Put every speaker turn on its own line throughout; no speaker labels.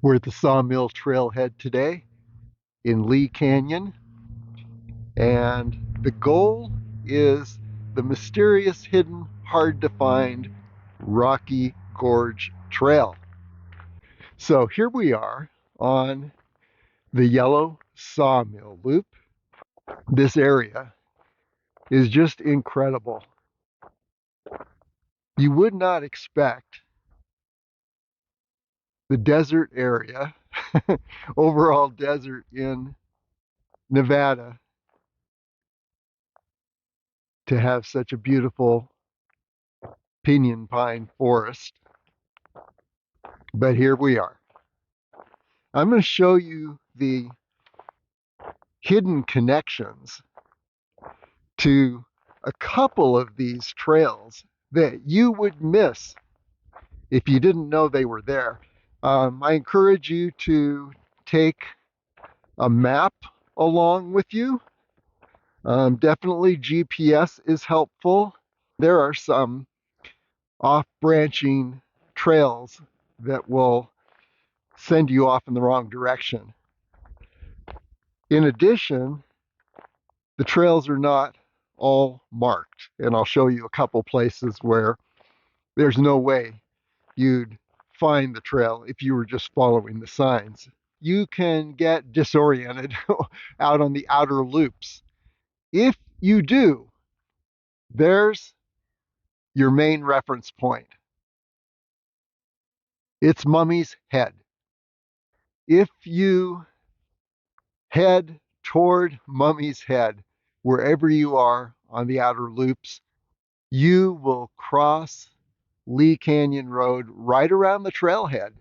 We're at the Sawmill Trailhead today in Lee Canyon, and the goal is the mysterious, hidden, hard to find Rocky Gorge Trail. So here we are on the yellow Sawmill Loop. This area is just incredible. You would not expect the desert area, overall desert in Nevada, to have such a beautiful Pinyon Pine forest. But here we are. I'm going to show you the hidden connections to a couple of these trails that you would miss if you didn't know they were there. I encourage you to take a map along with you. Definitely GPS is helpful. There are some off-branching trails that will send you off in the wrong direction. In addition, the trails are not all marked, and I'll show you a couple places where there's no way you'd find the trail if you were just following the signs. You can get disoriented out on the outer loops. If you do, there's your main reference point. It's Mummy's Head. If you head toward Mummy's Head, wherever you are on the outer loops, you will cross Lee Canyon Road right around the trailhead.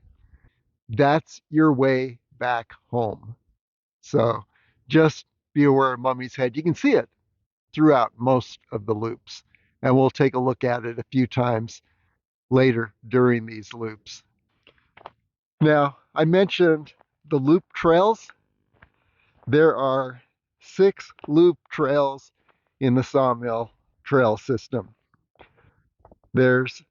That's your way back home. So just be aware of Mummy's Head. You can see it throughout most of the loops, and we'll take a look at it a few times later during these loops. Now, I mentioned the loop trails. There are 6 loop trails in the Sawmill Trail system. There's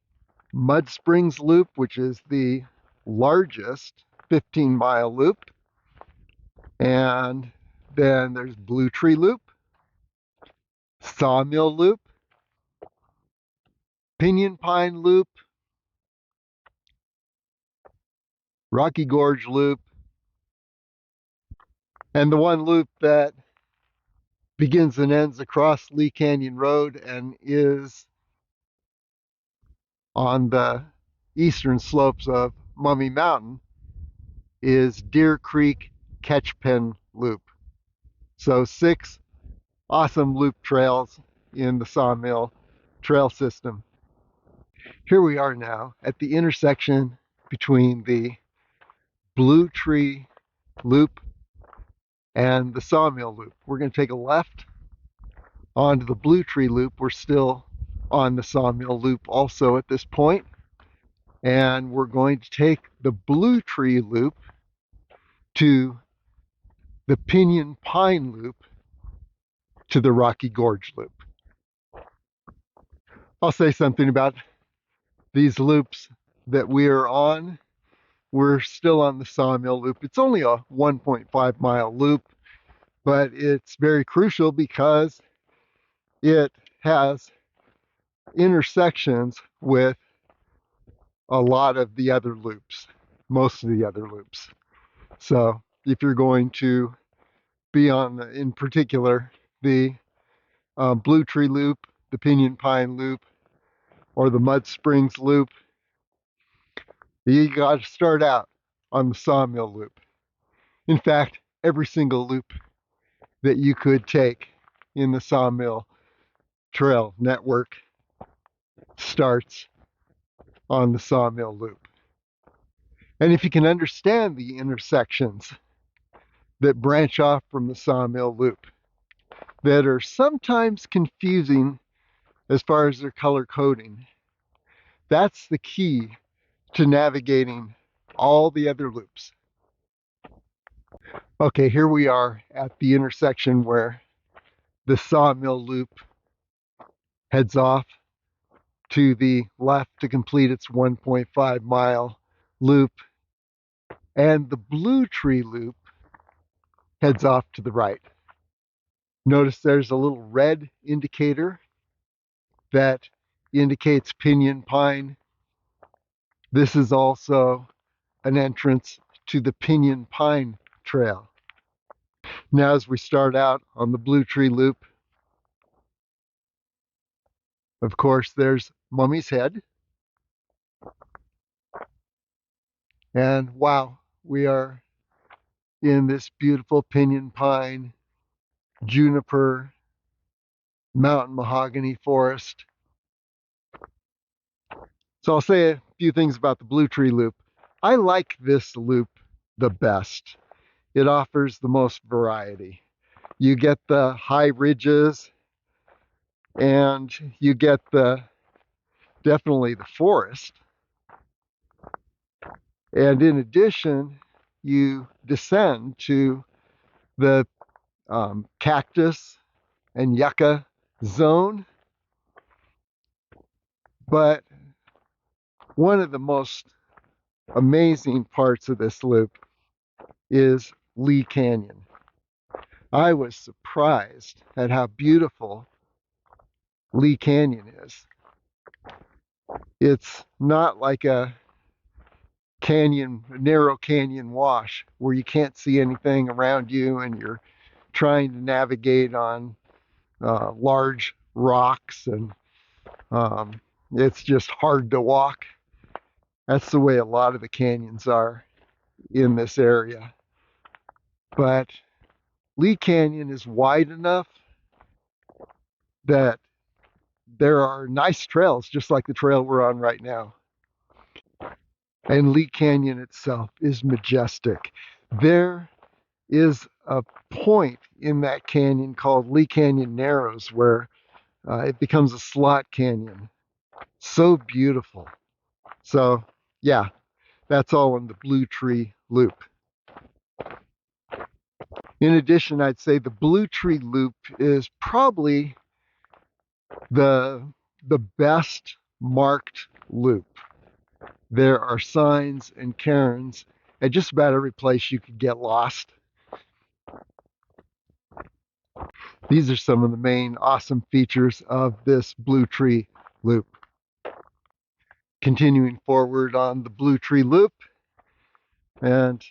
Mud Springs Loop, which is the largest 15-mile loop. And then there's Blue Tree Loop, Sawmill Loop, Pinyon Pine Loop, Rocky Gorge Loop, and the one loop that begins and ends across Lee Canyon Road and is on the eastern slopes of Mummy Mountain is Deer Creek Catchpen Loop. So 6 awesome loop trails in the Sawmill Trail system. Here we are now at the intersection between the Blue Tree Loop and the Sawmill Loop. We're going to take a left onto the Blue Tree Loop. We're still on the Sawmill Loop also at this point. And we're going to take the Blue Tree Loop to the Pinion Pine Loop to the Rocky Gorge Loop. I'll say something about these loops that we are on. We're still on the Sawmill Loop. It's only a 1.5-mile loop, but it's very crucial because it has intersections with a lot of the other loops, most of the other loops. So if you're going to be on, in particular, the Blue Tree Loop, the Pinyon Pine Loop, or the Mud Springs Loop, you got to start out on the Sawmill Loop. In fact, every single loop that you could take in the Sawmill Trail network starts on the Sawmill Loop. And if you can understand the intersections that branch off from the Sawmill Loop, that are sometimes confusing as far as their color coding, that's the key to navigating all the other loops. Okay, here we are at the intersection where the Sawmill Loop heads off to the left to complete its 1.5-mile loop. And the Blue Tree Loop heads off to the right. Notice there's a little red indicator that indicates Pinyon Pine. This is also an entrance to the Pinyon Pine Trail. Now as we start out on the Blue Tree Loop, of course there's Mummy's Head. And wow, we are in this beautiful pinyon pine, juniper, mountain mahogany forest. So I'll say a few things about the Blue Tree Loop. I like this loop the best. It offers the most variety. You get the high ridges and you get definitely the forest. And in addition, you descend to the cactus and yucca zone. But one of the most amazing parts of this loop is Lee Canyon. I was surprised at how beautiful Lee Canyon is. It's not like a narrow canyon wash where you can't see anything around you and you're trying to navigate on large rocks and it's just hard to walk. That's the way a lot of the canyons are in this area. But Lee Canyon is wide enough that there are nice trails, just like the trail we're on right now. And Lee Canyon itself is majestic. There is a point in that canyon called Lee Canyon Narrows where it becomes a slot canyon. So beautiful. So yeah, that's all in the Blue Tree Loop. In addition, I'd say the Blue Tree Loop is probably the best marked loop. There are signs and cairns at just about every place you could get lost. These are some of the main awesome features of this Blue Tree Loop. Continuing forward on the Blue Tree Loop, and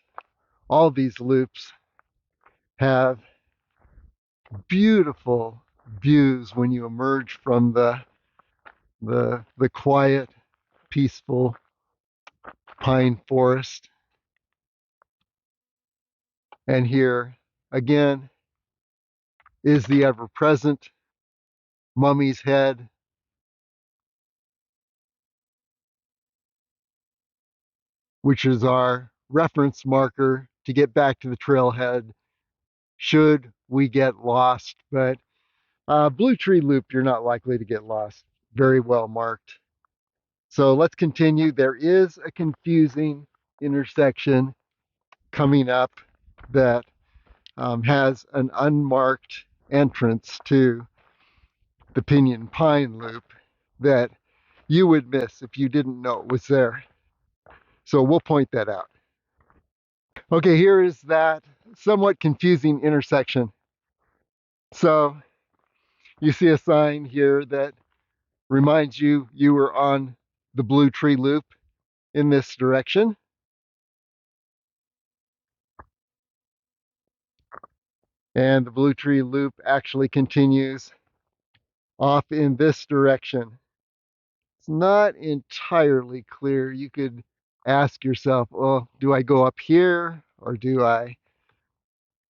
all these loops have beautiful views when you emerge from the quiet, peaceful pine forest. And here again is the ever-present Mummy's Head, which is our reference marker to get back to the trailhead should we get lost. But Blue Tree Loop, you're not likely to get lost. Very well marked. So let's continue. There is a confusing intersection coming up that has an unmarked entrance to the Pinyon Pine Loop that you would miss if you didn't know it was there. So we'll point that out. Okay, here is that somewhat confusing intersection. So you see a sign here that reminds you you were on the Blue Tree Loop in this direction. And the Blue Tree Loop actually continues off in this direction. It's not entirely clear. You could ask yourself, well, do I go up here or do I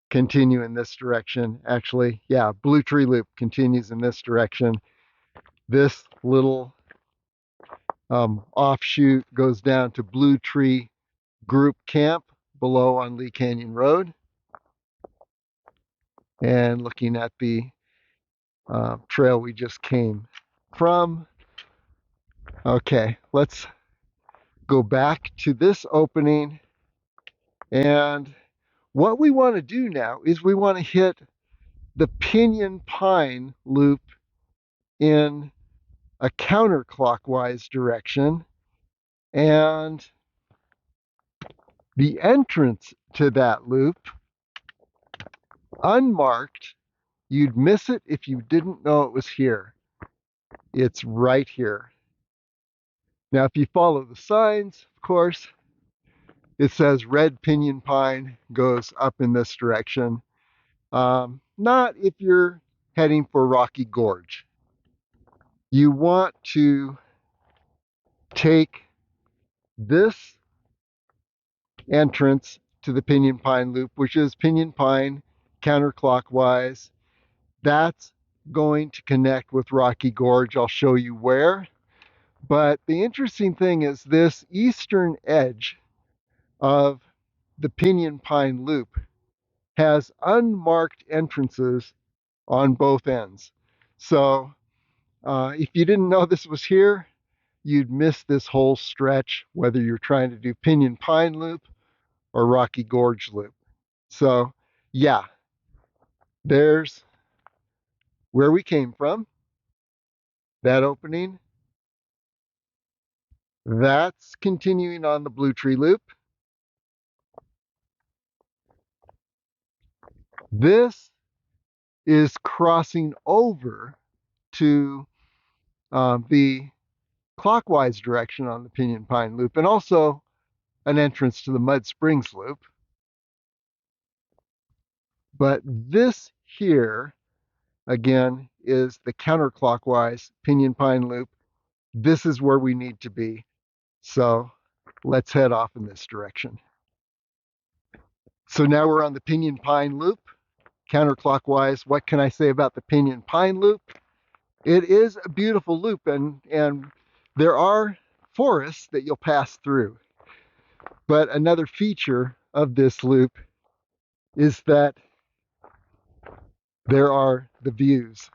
continue in this direction? Actually, yeah, Blue Tree Loop continues in this direction. This little offshoot goes down to Blue Tree Group Camp below on Lee Canyon Road. And looking at the trail we just came from. Okay, let's go back to this opening. And what we want to do now is we want to hit the Pinyon Pine Loop in a counterclockwise direction. And The entrance to that loop, unmarked, you'd miss it if you didn't know it was here. It's right here. Now, if you follow the signs, of course, it says red pinyon pine goes up in this direction. Not if you're heading for Rocky Gorge. You want to take this entrance to the Pinyon Pine Loop, which is Pinyon Pine counterclockwise. That's going to connect with Rocky Gorge. I'll show you where. But the interesting thing is this eastern edge of the Pinyon Pine Loop has unmarked entrances on both ends. So if you didn't know this was here, you'd miss this whole stretch, whether you're trying to do Pinyon Pine Loop or Rocky Gorge Loop. So yeah, there's where we came from, that opening. That's continuing on the Blue Tree Loop. This is crossing over to the clockwise direction on the Pinyon Pine Loop, and also an entrance to the Mud Springs Loop. But this here, again, is the counterclockwise Pinyon Pine Loop. This is where we need to be. So let's head off in this direction. So now we're on the Pinyon Pine Loop, counterclockwise. What can I say about the Pinyon Pine Loop? It is a beautiful loop, and there are forests that you'll pass through. But another feature of this loop is that there are the views.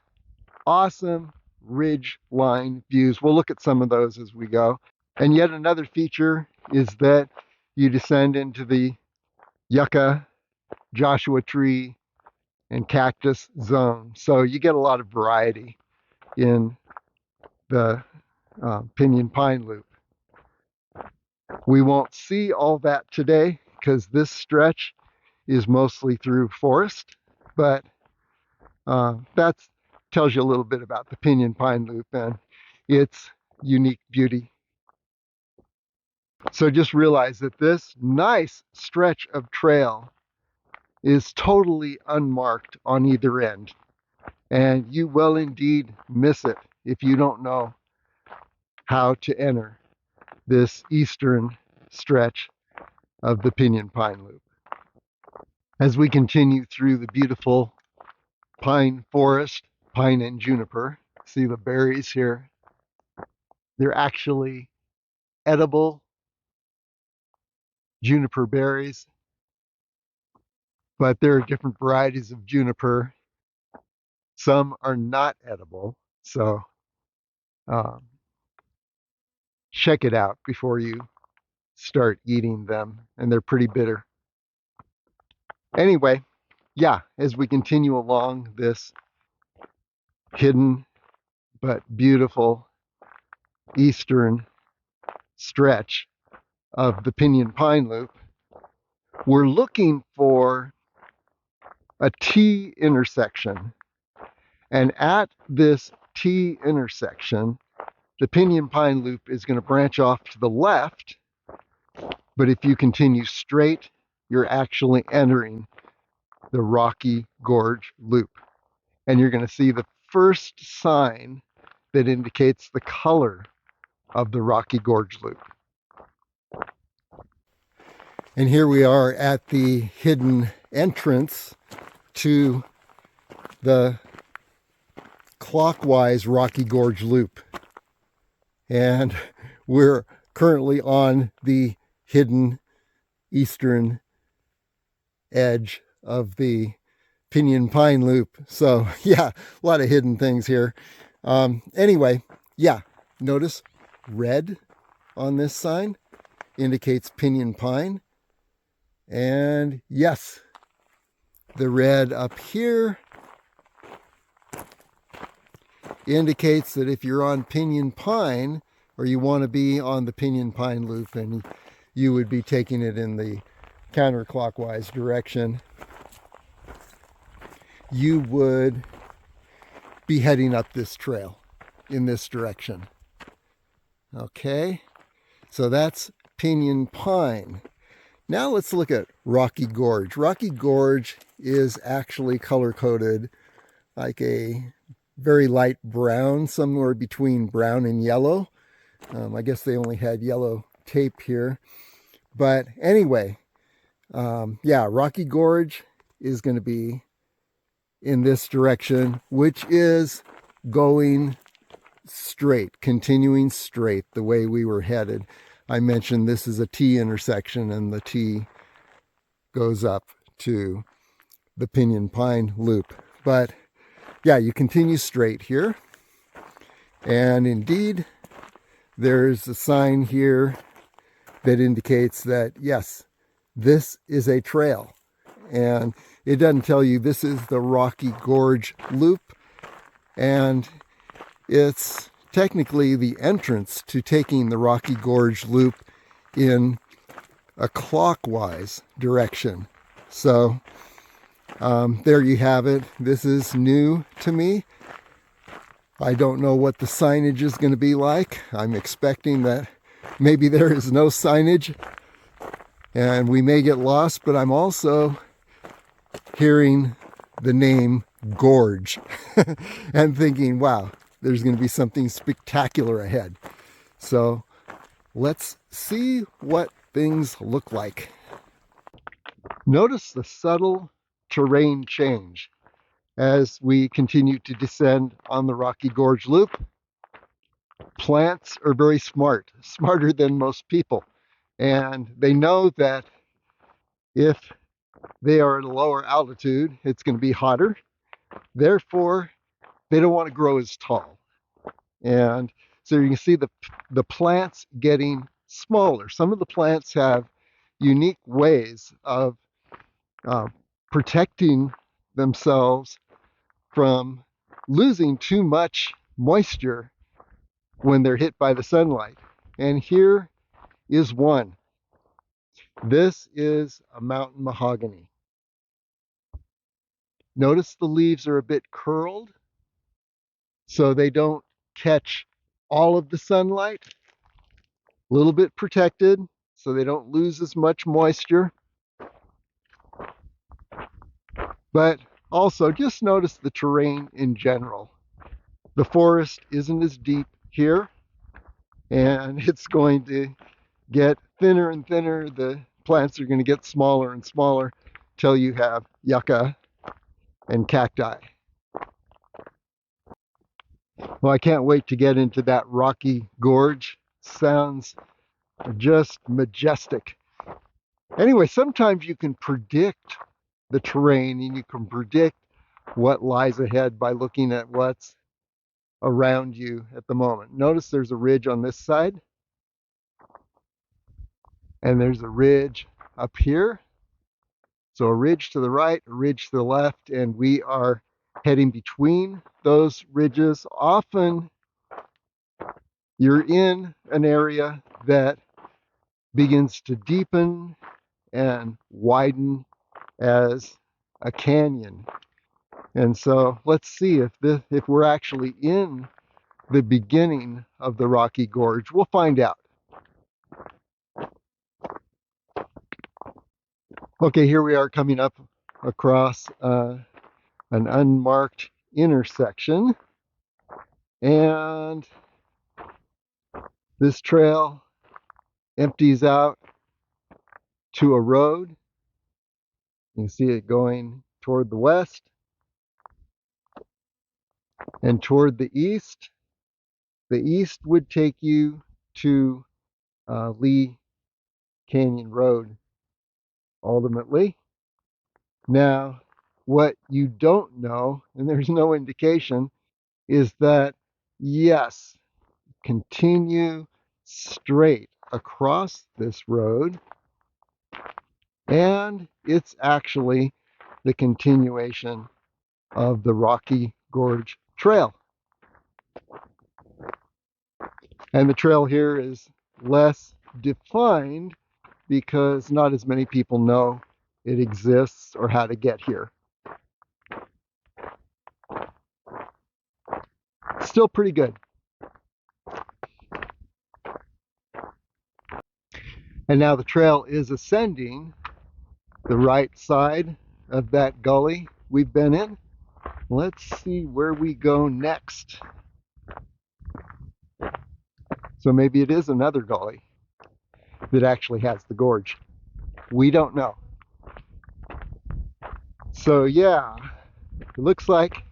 Awesome ridge line views. We'll look at some of those as we go. And yet another feature is that you descend into the yucca, Joshua tree, and cactus zone. So you get a lot of variety in the Pinyon Pine Loop. We won't see all that today because this stretch is mostly through forest, but that tells you a little bit about the Pinyon Pine Loop and its unique beauty. So just realize that this nice stretch of trail is totally unmarked on either end, and you will indeed miss it if you don't know how to enter this eastern stretch of the Pinyon Pine Loop. As we continue through the beautiful pine forest, pine and juniper, see the berries here. They're actually edible juniper berries, but there are different varieties of juniper. Some are not edible, so check it out before you start eating them, and they're pretty bitter. Anyway, yeah, as we continue along this hidden but beautiful eastern stretch of the Pinyon Pine Loop, we're looking for a T intersection. And at this T intersection, the Pinyon Pine Loop is going to branch off to the left, but if you continue straight, you're actually entering the Rocky Gorge Loop. And you're going to see the first sign that indicates the color of the Rocky Gorge Loop. And here we are at the hidden entrance to the clockwise Rocky Gorge Loop. And we're currently on the hidden eastern edge of the Pinyon Pine Loop. So yeah, a lot of hidden things here. Anyway, yeah, notice red on this sign indicates Pinyon Pine. And yes, the red up here indicates that if you're on Pinyon Pine, or you want to be on the Pinyon Pine Loop, and you would be taking it in the counterclockwise direction. You would be heading up this trail in this direction. Okay, so that's Pinyon Pine. Now let's look at Rocky Gorge. Rocky Gorge is actually color-coded like a very light brown, somewhere between brown and yellow. I guess they only had yellow tape here. But anyway, yeah, Rocky Gorge is going to be in this direction, which is going straight, continuing straight the way we were headed. I mentioned this is a T intersection, and the T goes up to the Pinyon Pine Loop. But yeah, you continue straight here. And indeed, there's a sign here that indicates that, yes, this is a trail. And it doesn't tell you this is the Rocky Gorge Loop. And it's technically the entrance to taking the Rocky Gorge Loop in a clockwise direction. So there you have it. This is new to me. I don't know what the signage is going to be like. I'm expecting that maybe there is no signage and we may get lost, but I'm also hearing the name Gorge and thinking, wow, there's going to be something spectacular ahead. So let's see what things look like. Notice the subtle terrain change as we continue to descend on the Rocky Gorge Loop. Plants are very smart, smarter than most people. And they know that if they are at a lower altitude, it's going to be hotter. Therefore, they don't want to grow as tall. And so you can see the plants getting smaller. Some of the plants have unique ways of protecting themselves from losing too much moisture when they're hit by the sunlight. And here is one. This is a mountain mahogany. Notice the leaves are a bit curled so they don't catch all of the sunlight. A little bit protected so they don't lose as much moisture. But also just notice the terrain in general. The forest isn't as deep here, and it's going to get thinner and thinner. The plants are going to get smaller and smaller till you have yucca and cacti. Well, I can't wait to get into that Rocky Gorge. Sounds just majestic. Anyway, sometimes you can predict the terrain and you can predict what lies ahead by looking at what's around you at the moment. Notice there's a ridge on this side, and there's a ridge up here. So a ridge to the right, a ridge to the left, and we are heading between those ridges. Often you're in an area that begins to deepen and widen as a canyon. And so let's see if we're actually in the beginning of the Rocky Gorge. We'll find out. Okay, here we are coming up across an unmarked intersection. And this trail empties out to a road. You can see it going toward the west and toward the east. The east would take you to Lee Canyon Road ultimately. Now, what you don't know, and there's no indication, is that yes, continue straight across this road, and it's actually the continuation of the Rocky Gorge Trail. And the trail here is less defined because not as many people know it exists or how to get here. Still pretty good. And now the trail is ascending the right side of that gully we've been in. Let's see where we go next. So maybe it is another gully that actually has the gorge. We don't know. So yeah, it looks like,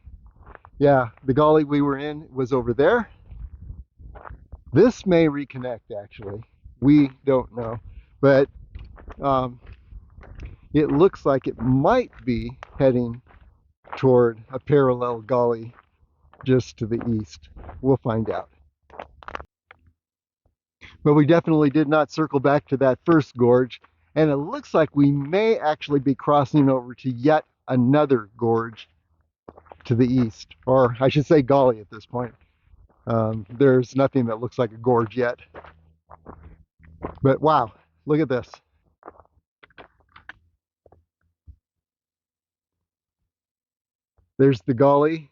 yeah, the gully we were in was over there. This may reconnect actually. We don't know. But it looks like it might be heading toward a parallel gully just to the east. We'll find out. But we definitely did not circle back to that first gorge, and it looks like we may actually be crossing over to yet another gorge to the east, or I should say gully at this point. There's nothing that looks like a gorge yet. But wow, look at this. There's the gully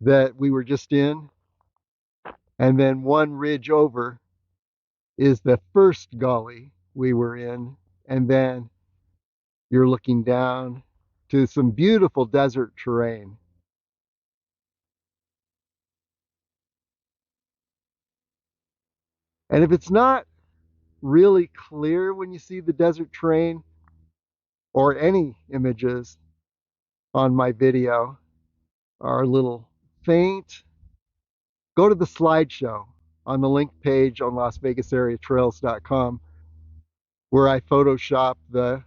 that we were just in, and then one ridge over is the first gully we were in, and then you're looking down to some beautiful desert terrain. And if it's not really clear when you see the desert terrain or any images on my video are a little faint, go to the slideshow on the link page on LasVegasAreaTrails.com where I Photoshop the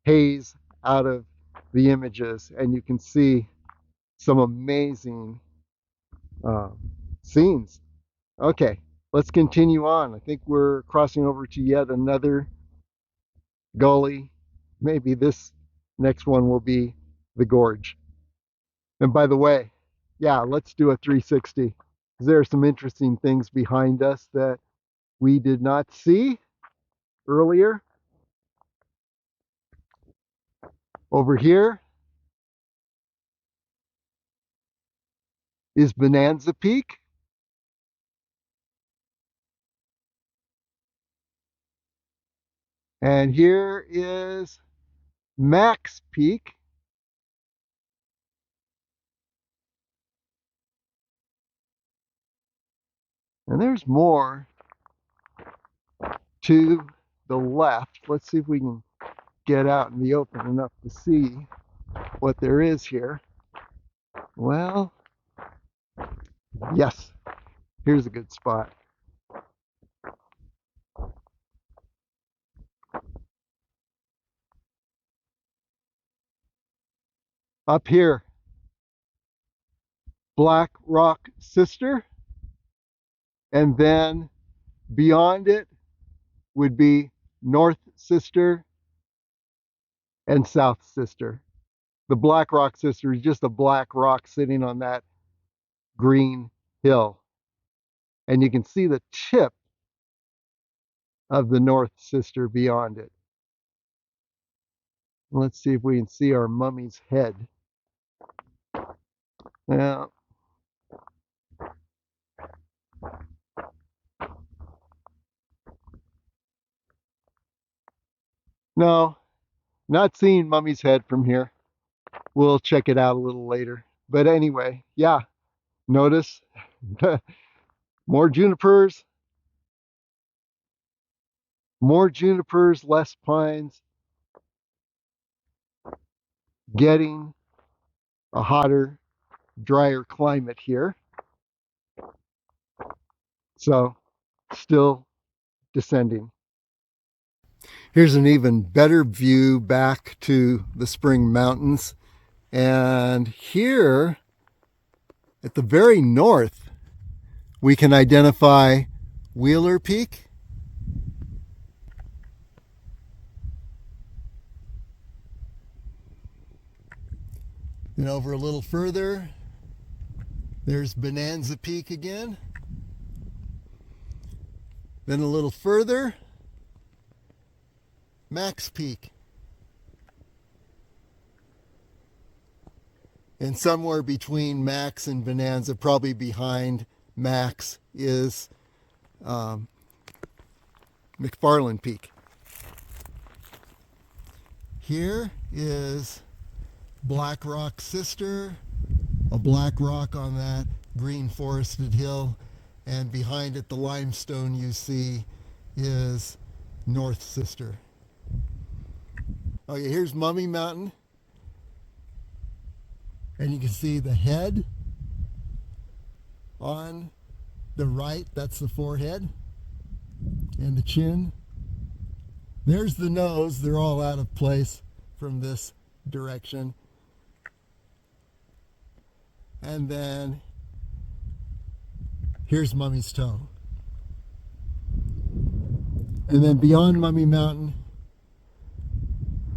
haze out of the images, and you can see some amazing scenes. Okay, let's continue on. I think we're crossing over to yet another gully. Maybe this next one will be the gorge. And by the way, yeah, let's do a 360. There are some interesting things behind us that we did not see earlier. Over here is Bonanza Peak. And here is Max Peak. And there's more to the left. Let's see if we can get out in the open enough to see what there is here. Well, yes, here's a good spot. Up here, Black Rock Sister, and then beyond it would be North Sister and South Sister. The Black Rock Sister is just a black rock sitting on that green hill. And you can see the tip of the North Sister beyond it. Let's see if we can see our mummy's head. Now, no, not seeing mummy's head from here. We'll check it out a little later. But anyway, yeah, notice more junipers, less pines, getting a hotter, drier climate here. So, still descending. Here's an even better view back to the Spring Mountains. And here, at the very north, we can identify Wheeler Peak. Then over a little further, there's Bonanza Peak again. Then a little further, Max Peak. And somewhere between Max and Bonanza, probably behind Max, is McFarland Peak. Here is Black Rock Sister, a black rock on that green forested hill, and behind it the limestone you see is North Sister. Okay, here's Mummy Mountain, and you can see the head on the right, that's the forehead, and the chin. There's the nose. They're all out of place from this direction. And then here's Mummy's Toe. And then beyond Mummy Mountain,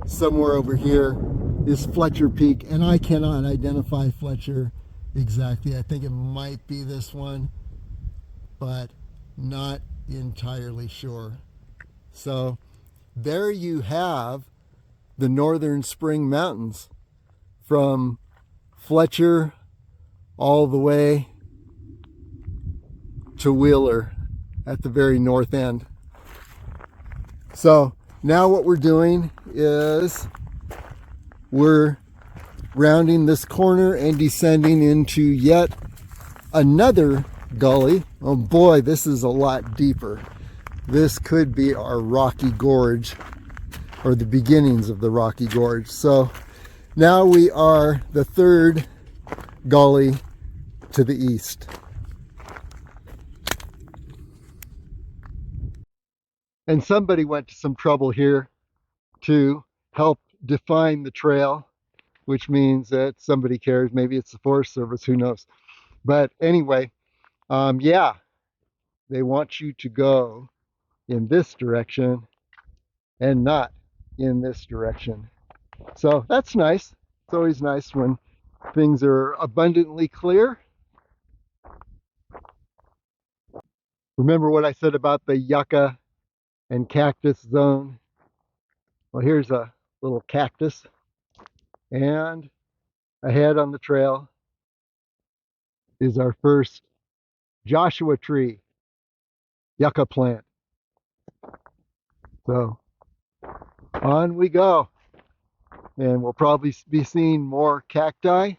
somewhere over here, is Fletcher Peak. And I cannot identify Fletcher exactly. I think it might be this one, but not entirely sure. So there you have the Northern Spring Mountains from Fletcher all the way to Wheeler at the very north end. So now what we're doing is we're rounding this corner and descending into yet another gully. Oh boy, this is a lot deeper. This could be our Rocky Gorge, or the beginnings of the Rocky Gorge. So now we are the third gully to the east. And somebody went to some trouble here to help define the trail, which means that somebody cares. Maybe it's the Forest Service, who knows. But anyway, yeah, they want you to go in this direction and not in this direction. So that's nice. It's always nice when things are abundantly clear. Remember what I said about the yucca and cactus zone? Well, here's a little cactus, and ahead on the trail is our first Joshua tree, yucca plant. So on we go. And we'll probably be seeing more cacti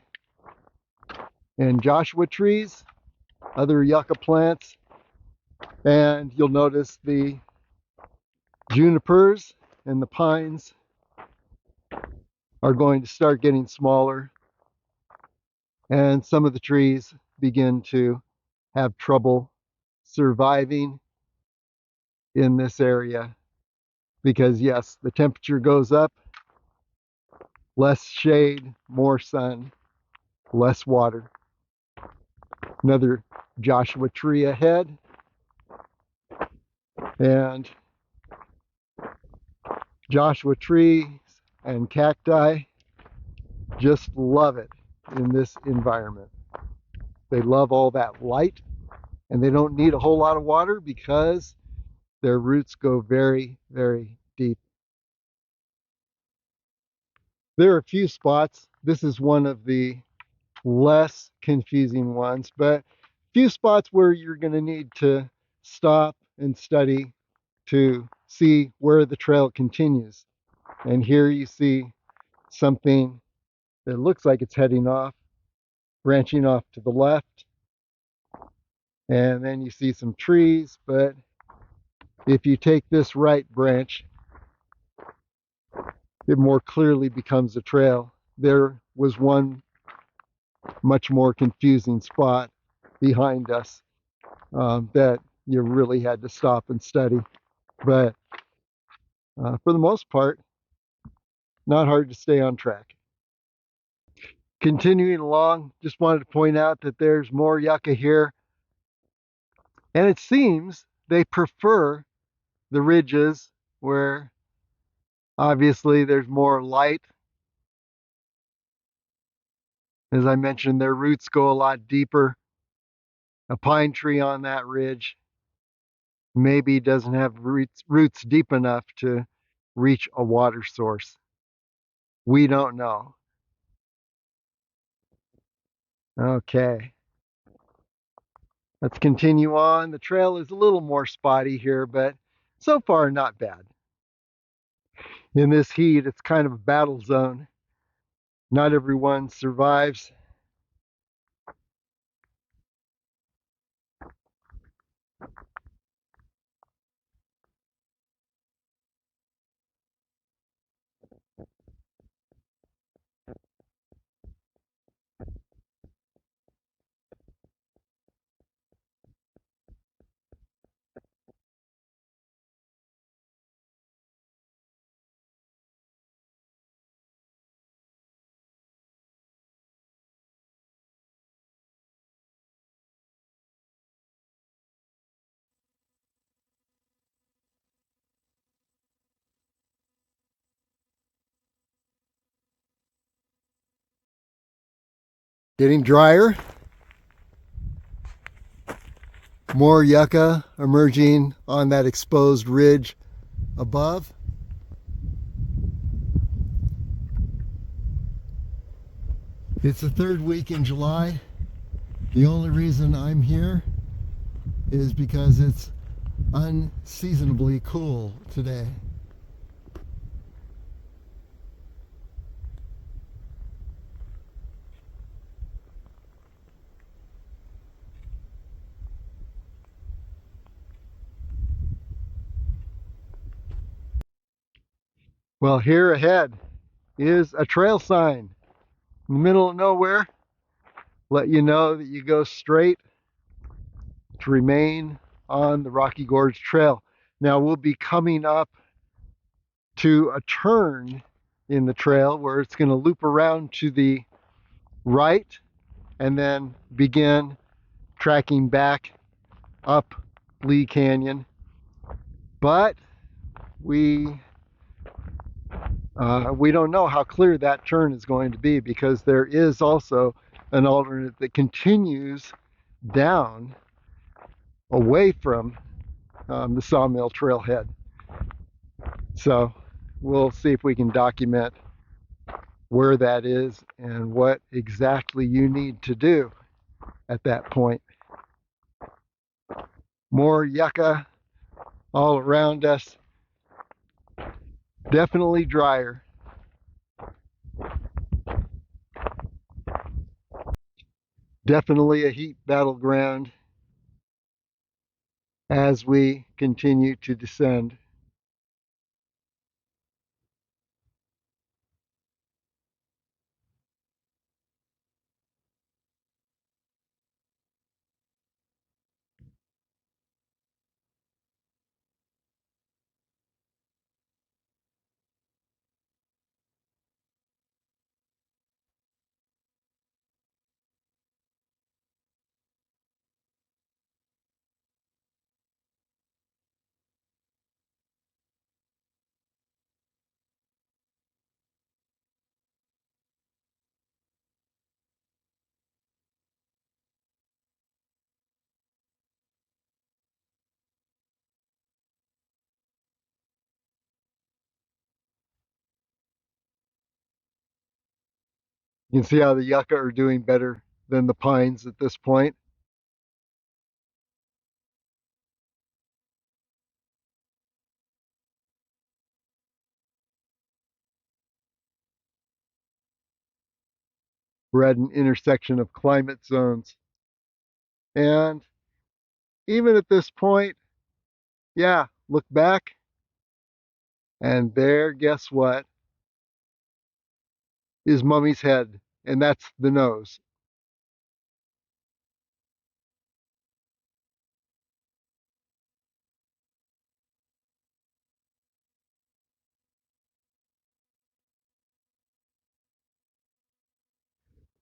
and Joshua trees, other yucca plants, and you'll notice the junipers and the pines are going to start getting smaller, and some of the trees begin to have trouble surviving in this area because, yes, the temperature goes up, less shade, more sun, less water. Another Joshua tree ahead, and Joshua trees and cacti just love it in this environment. They love all that light, and they don't need a whole lot of water because their roots go very, very deep. There are a few spots. This is one of the less confusing ones, but a few spots where you're going to need to stop and study to see where the trail continues. And here you see something that looks like it's heading off, branching off to the left. And then you see some trees, but if you take this right branch, it more clearly becomes a trail. There was one much more confusing spot behind us that you really had to stop and study. But for the most part, not hard to stay on track. Continuing along, just wanted to point out that there's more yucca here. And it seems they prefer the ridges where obviously there's more light. As I mentioned, their roots go a lot deeper. A pine tree on that ridge maybe doesn't have roots deep enough to reach a water source. We don't know. Okay, let's continue on. The trail is a little more spotty here, but so far not bad. In this heat, it's kind of a battle zone. Not everyone survives. Getting drier. More yucca emerging on that exposed ridge above. It's the third week in July. The only reason I'm here is because it's unseasonably cool today. Well, here ahead is a trail sign in the middle of nowhere. Let you know that you go straight to remain on the Rocky Gorge Trail. Now we'll be coming up to a turn in the trail where it's going to loop around to the right and then begin tracking back up Lee Canyon. But we don't know how clear that turn is going to be, because there is also an alternate that continues down away from the Sawmill Trailhead. So we'll see if we can document where that is and what exactly you need to do at that point. More yucca all around us. Definitely drier. Definitely a heat battleground as we continue to descend. You can see how the yucca are doing better than the pines at this point. We're at an intersection of climate zones. And even at this point, yeah, look back, and there, guess what, is Mummy's head, and that's the nose.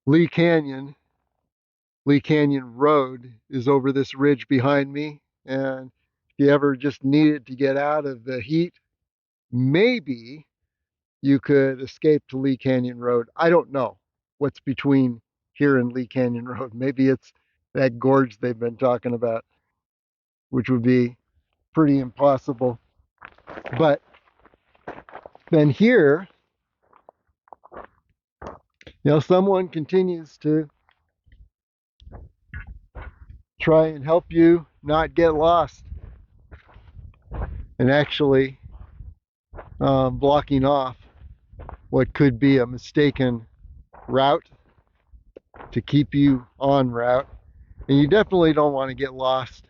Lee Canyon, Lee Canyon Road is over this ridge behind me, and if you ever just needed to get out of the heat, maybe you could escape to Lee Canyon Road. I don't know what's between here and Lee Canyon Road. Maybe it's that gorge they've been talking about, which would be pretty impossible. But Then here, someone continues to try and help you not get lost, and actually blocking off what could be a mistaken route to keep you on route. And you definitely don't want to get lost,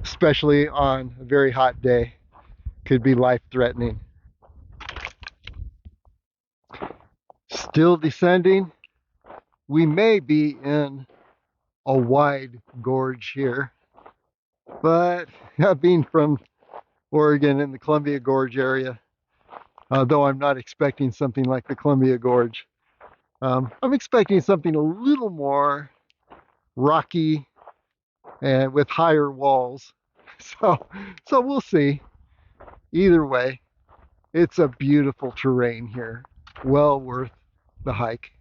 especially on a very hot day. Could be life-threatening. Still descending. We may be in a wide gorge here, but being from Oregon in the Columbia Gorge area, though I'm not expecting something like the Columbia Gorge, I'm expecting something a little more rocky and with higher walls. So we'll see. Either way, it's a beautiful terrain here. Well worth the hike.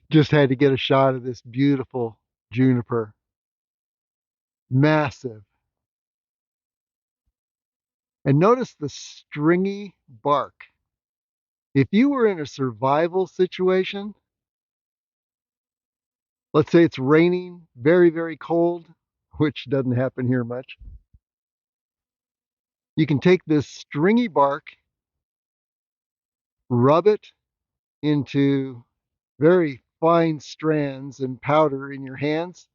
Just had to get a shot of this beautiful juniper. Massive. And notice the stringy bark. If you were in a survival situation, let's say it's raining, very, very cold, which doesn't happen here much, you can take this stringy bark, rub it into very fine strands and powder in your hands,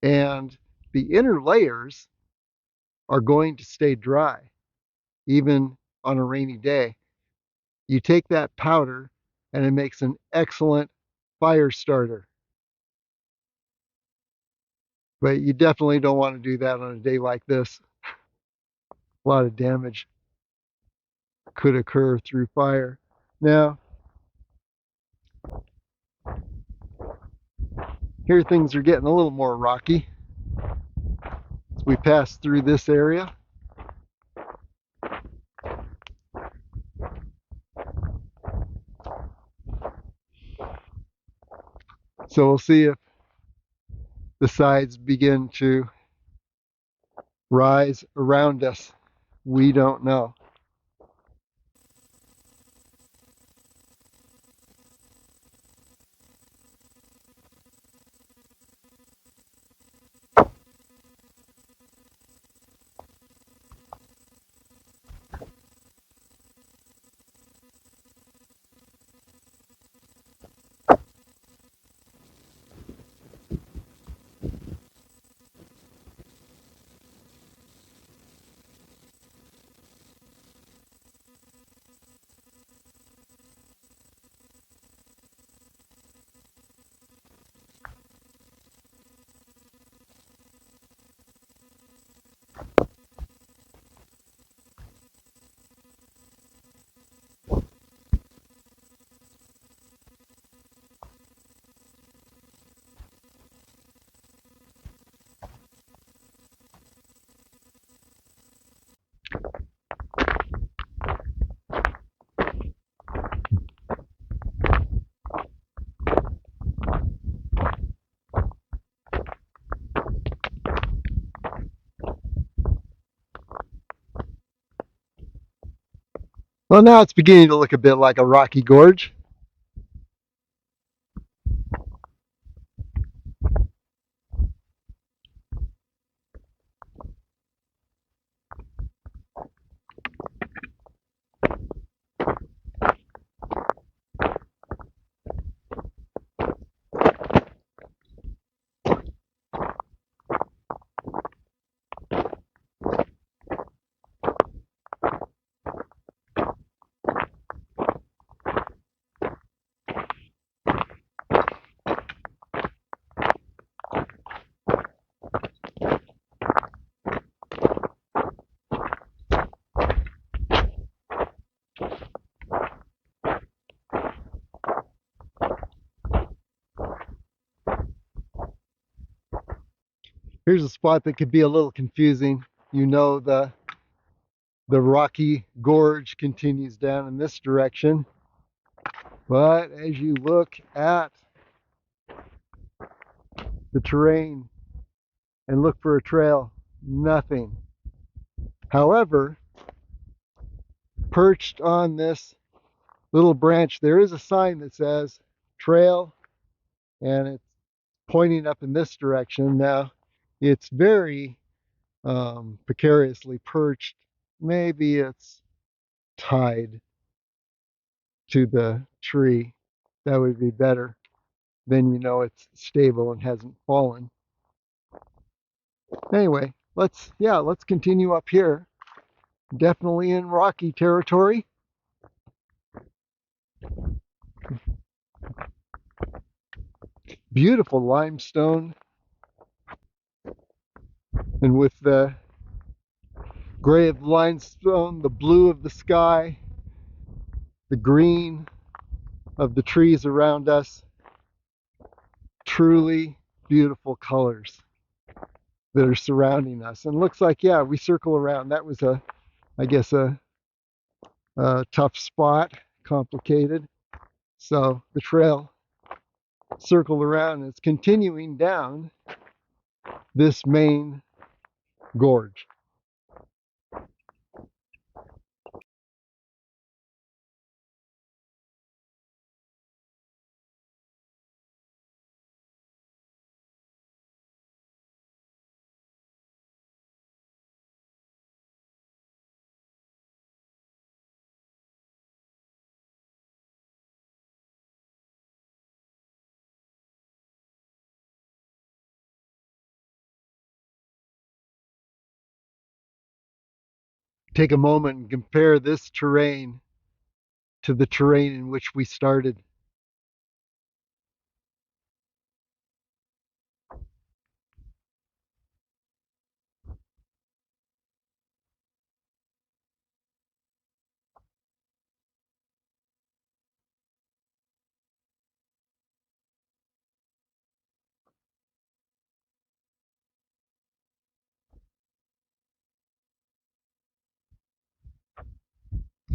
and the inner layers are going to stay dry, even on a rainy day. You take that powder and it makes an excellent fire starter. But you definitely don't want to do that on a day like this. A lot of damage could occur through fire. Now, here things are getting a little more rocky as we pass through this area. So we'll see if the sides begin to rise around us. We don't know. Well, now it's beginning to look a bit like a rocky gorge. Here's a spot that could be a little confusing. The Rocky Gorge continues down in this direction. But as you look at the terrain and look for a trail, nothing. However, perched on this little branch. There is a sign that says trail, and it's pointing up in this direction. Now, it's very precariously perched. Maybe it's tied to the tree. That would be better. Then you know it's stable and hasn't fallen. Anyway, let's continue up here. Definitely in rocky territory. Beautiful limestone. And with the gray of the limestone, the blue of the sky, the green of the trees around us, truly beautiful colors that are surrounding us. And looks like, yeah, we circle around. That was I guess a tough spot, complicated. So the trail circled around and it's continuing down this main gorge. Take a moment and compare this terrain to the terrain in which we started.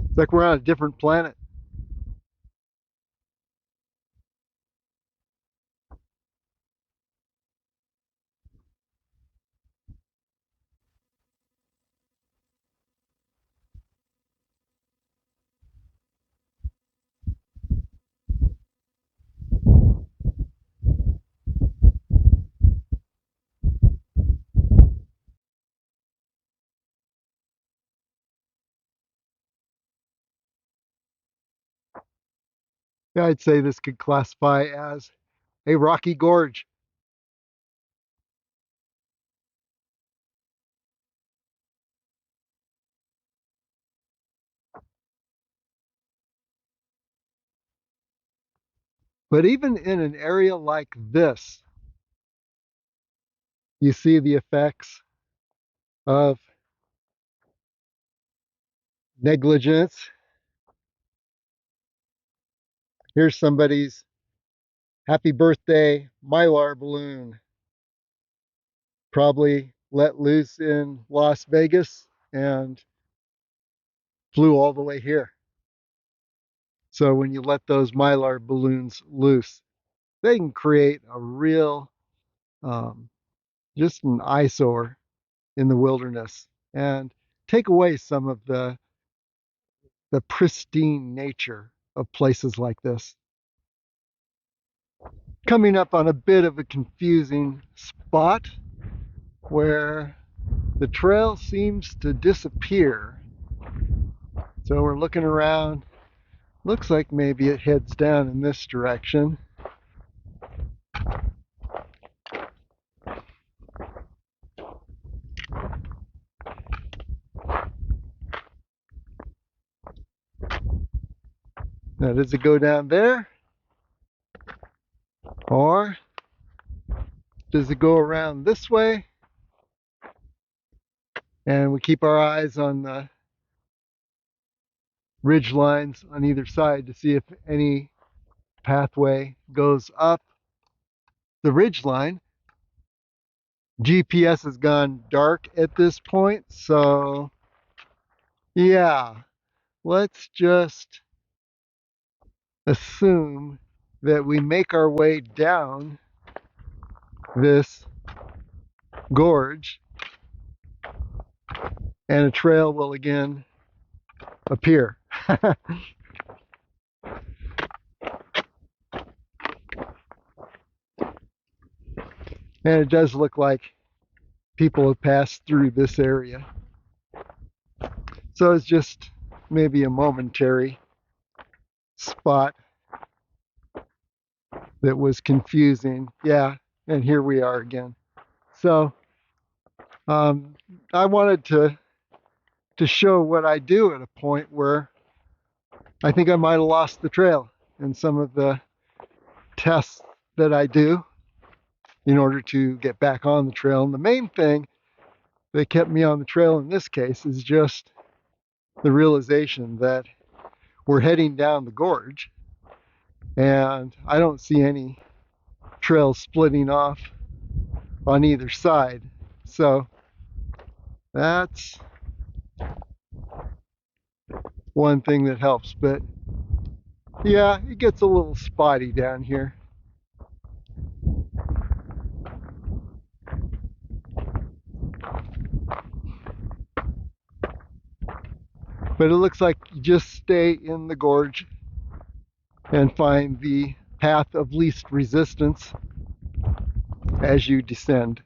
It's like we're on a different planet. Yeah, I'd say this could classify as a rocky gorge. But even in an area like this, you see the effects of negligence. Here's somebody's happy birthday Mylar balloon, probably let loose in Las Vegas and flew all the way here. So when you let those Mylar balloons loose, they can create a real, um, just an eyesore in the wilderness and take away some of the pristine nature of places like this. Coming up on a bit of a confusing spot where the trail seems to disappear. So we're looking around. Looks like maybe it heads down in this direction. Now, does it go down there? Or does it go around this way? And we keep our eyes on the ridge lines on either side to see if any pathway goes up the ridge line. GPS has gone dark at this point, so yeah, let's just assume that we make our way down this gorge and a trail will again appear. And it does look like people have passed through this area. So it's just maybe a momentary spot that was confusing. Yeah, and here we are again. So I wanted to show what I do at a point where I think I might have lost the trail in some of the tests that I do in order to get back on the trail. And the main thing that kept me on the trail in this case is just the realization that we're heading down the gorge and I don't see any trails splitting off on either side. So that's one thing that helps. But yeah, it gets a little spotty down here. But it looks like you just stay in the gorge and find the path of least resistance as you descend.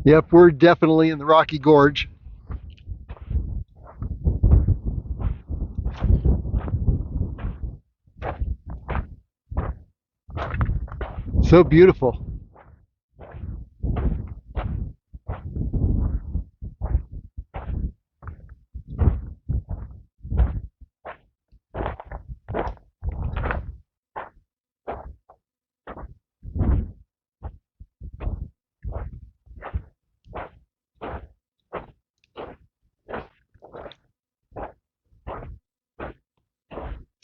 Yep, we're definitely in the Rocky Gorge. So beautiful.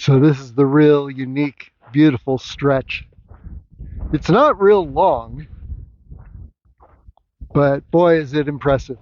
So this is the real unique, beautiful stretch. It's not real long, but boy, is it impressive.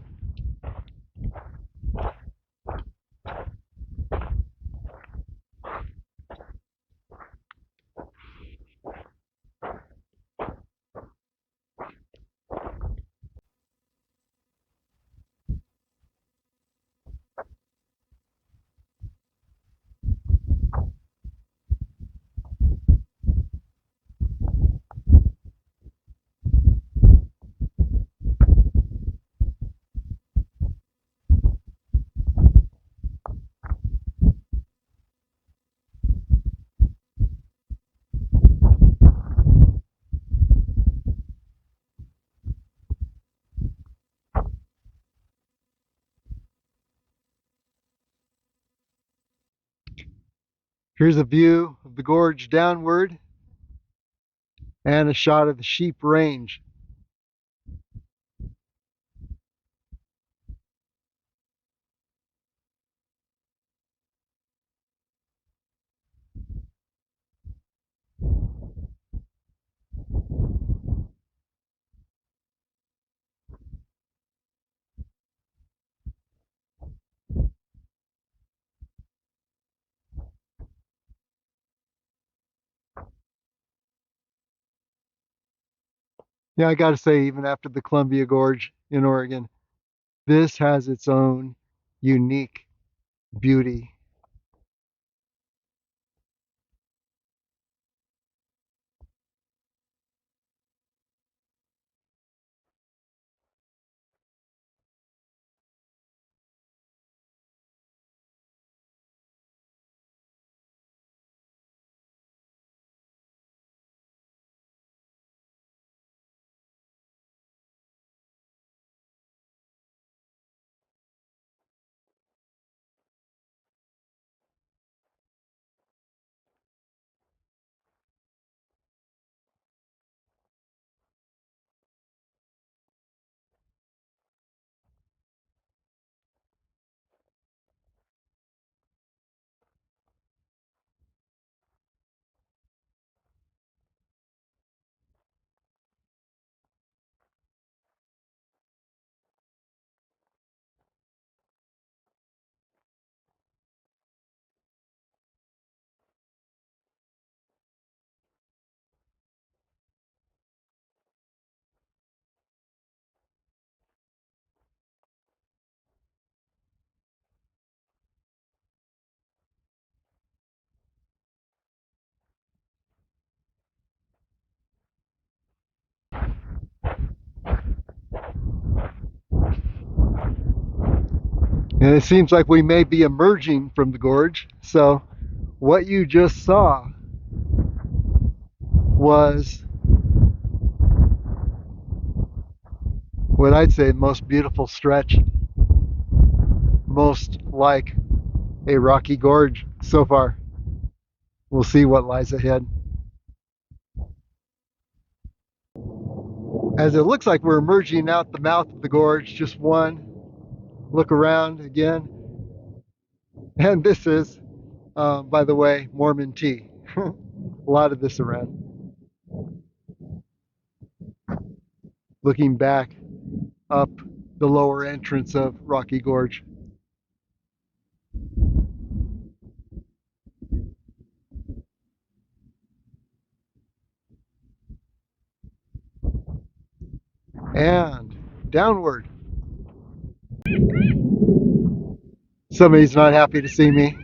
Here's a view of the gorge downward and a shot of the sheep range. Yeah, I gotta say, even after the Columbia Gorge in Oregon, this has its own unique beauty. And it seems like we may be emerging from the gorge. So what you just saw was what I'd say most beautiful stretch, most like a Rocky Gorge so far. We'll see what lies ahead. As it looks like we're emerging out the mouth of the gorge, just one look around again. And this is, by the way, Mormon tea. A lot of this around. Looking back up the lower entrance of Rocky Gorge. And downward. Somebody's not happy to see me.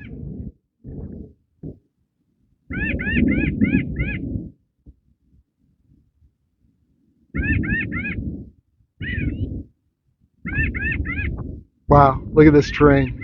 Wow, look at this terrain.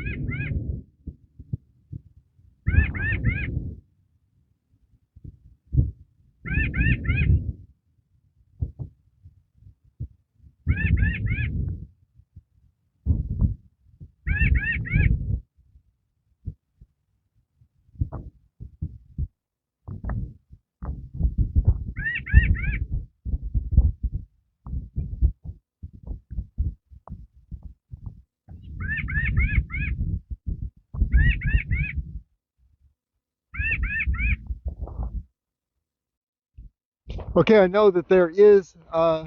Okay, I know that there is a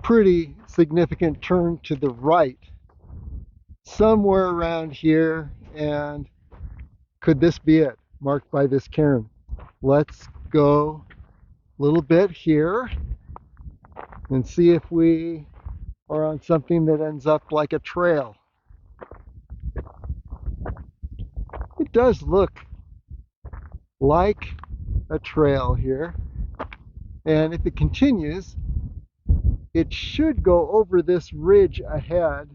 pretty significant turn to the right somewhere around here, and could this be it, marked by this cairn? Let's go a little bit here and see if we are on something that ends up like a trail. It does look like a trail here, and if it continues, it should go over this ridge ahead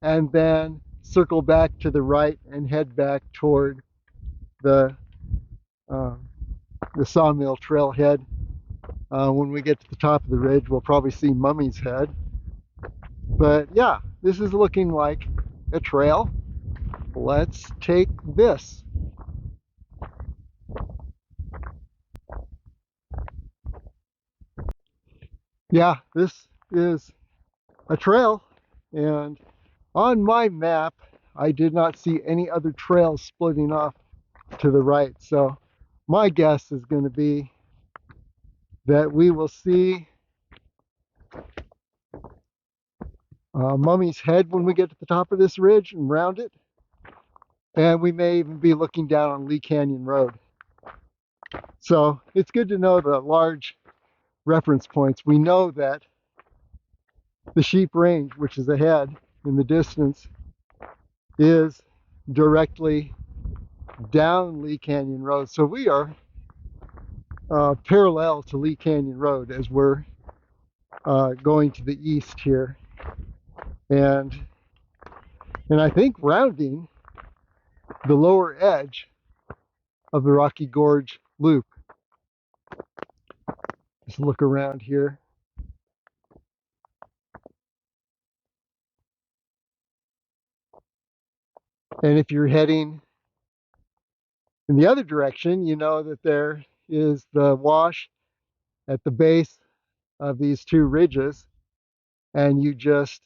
and then circle back to the right and head back toward the uh, the Sawmill Trailhead. When we get to the top of the ridge, we'll probably see Mummy's Head. But yeah, this is looking like a trail. Let's take this. Yeah, this is a trail, and on my map, I did not see any other trails splitting off to the right. So my guess is going to be that we will see Mummy's Head when we get to the top of this ridge and round it. And we may even be looking down on Lee Canyon Road. So it's good to know the large reference points. We know that the Sheep Range, which is ahead in the distance, is directly down Lee Canyon Road. So we are parallel to Lee Canyon Road as we're going to the east here. And I think rounding the lower edge of the Rocky Gorge Loop. Just look around here. And if you're heading in the other direction, you know that there is the wash at the base of these two ridges, and you just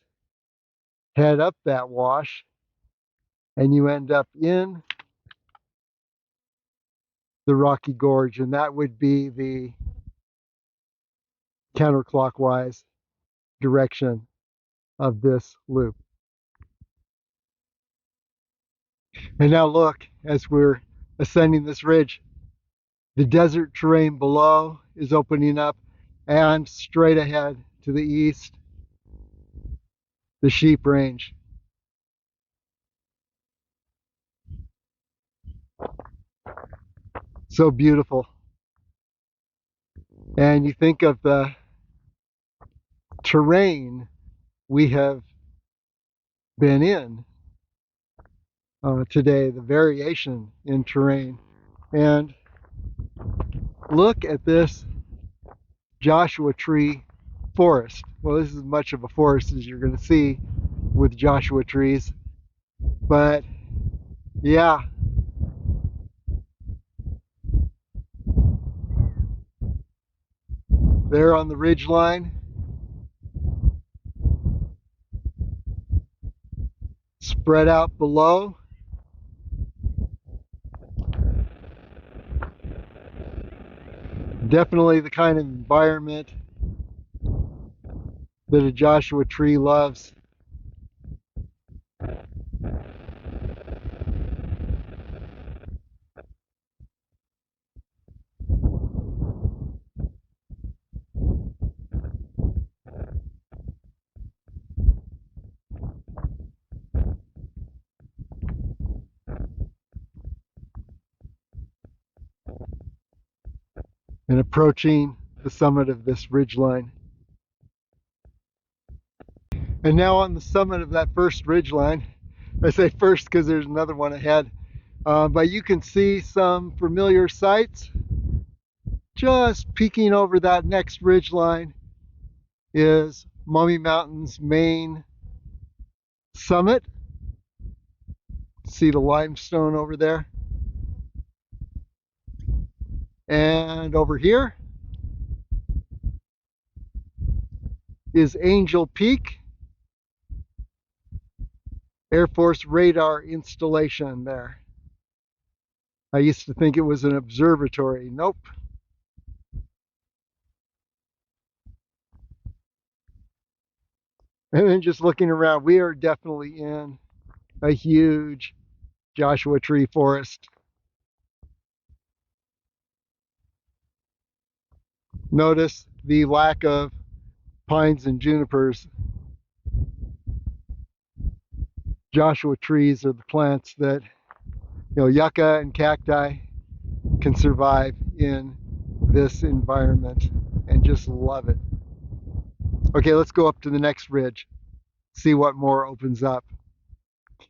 head up that wash and you end up in the Rocky Gorge, and that would be the counterclockwise direction of this loop. And now look, as we're ascending this ridge, the desert terrain below is opening up, and straight ahead to the east, the Sheep Range. So beautiful. And you think of the terrain we have been in today, the variation in terrain. And look at this Joshua tree forest. Well, this is as much of a forest as you're going to see with Joshua trees. But yeah, there on the ridge line, spread out below. Definitely the kind of environment that a Joshua tree loves. And approaching the summit of this ridge line. And now on the summit of that first ridge line, I say first because there's another one ahead, but you can see some familiar sights. Just peeking over that next ridge line is Mummy Mountain's main summit. See the limestone over there? And over here is Angel Peak, Air Force radar installation there. I used to think it was an observatory. Nope. And then just looking around, we are definitely in a huge Joshua tree forest. Notice the lack of pines and junipers. Joshua trees are the plants that, yucca and cacti can survive in this environment and just love it. Okay, let's go up to the next ridge, see what more opens up.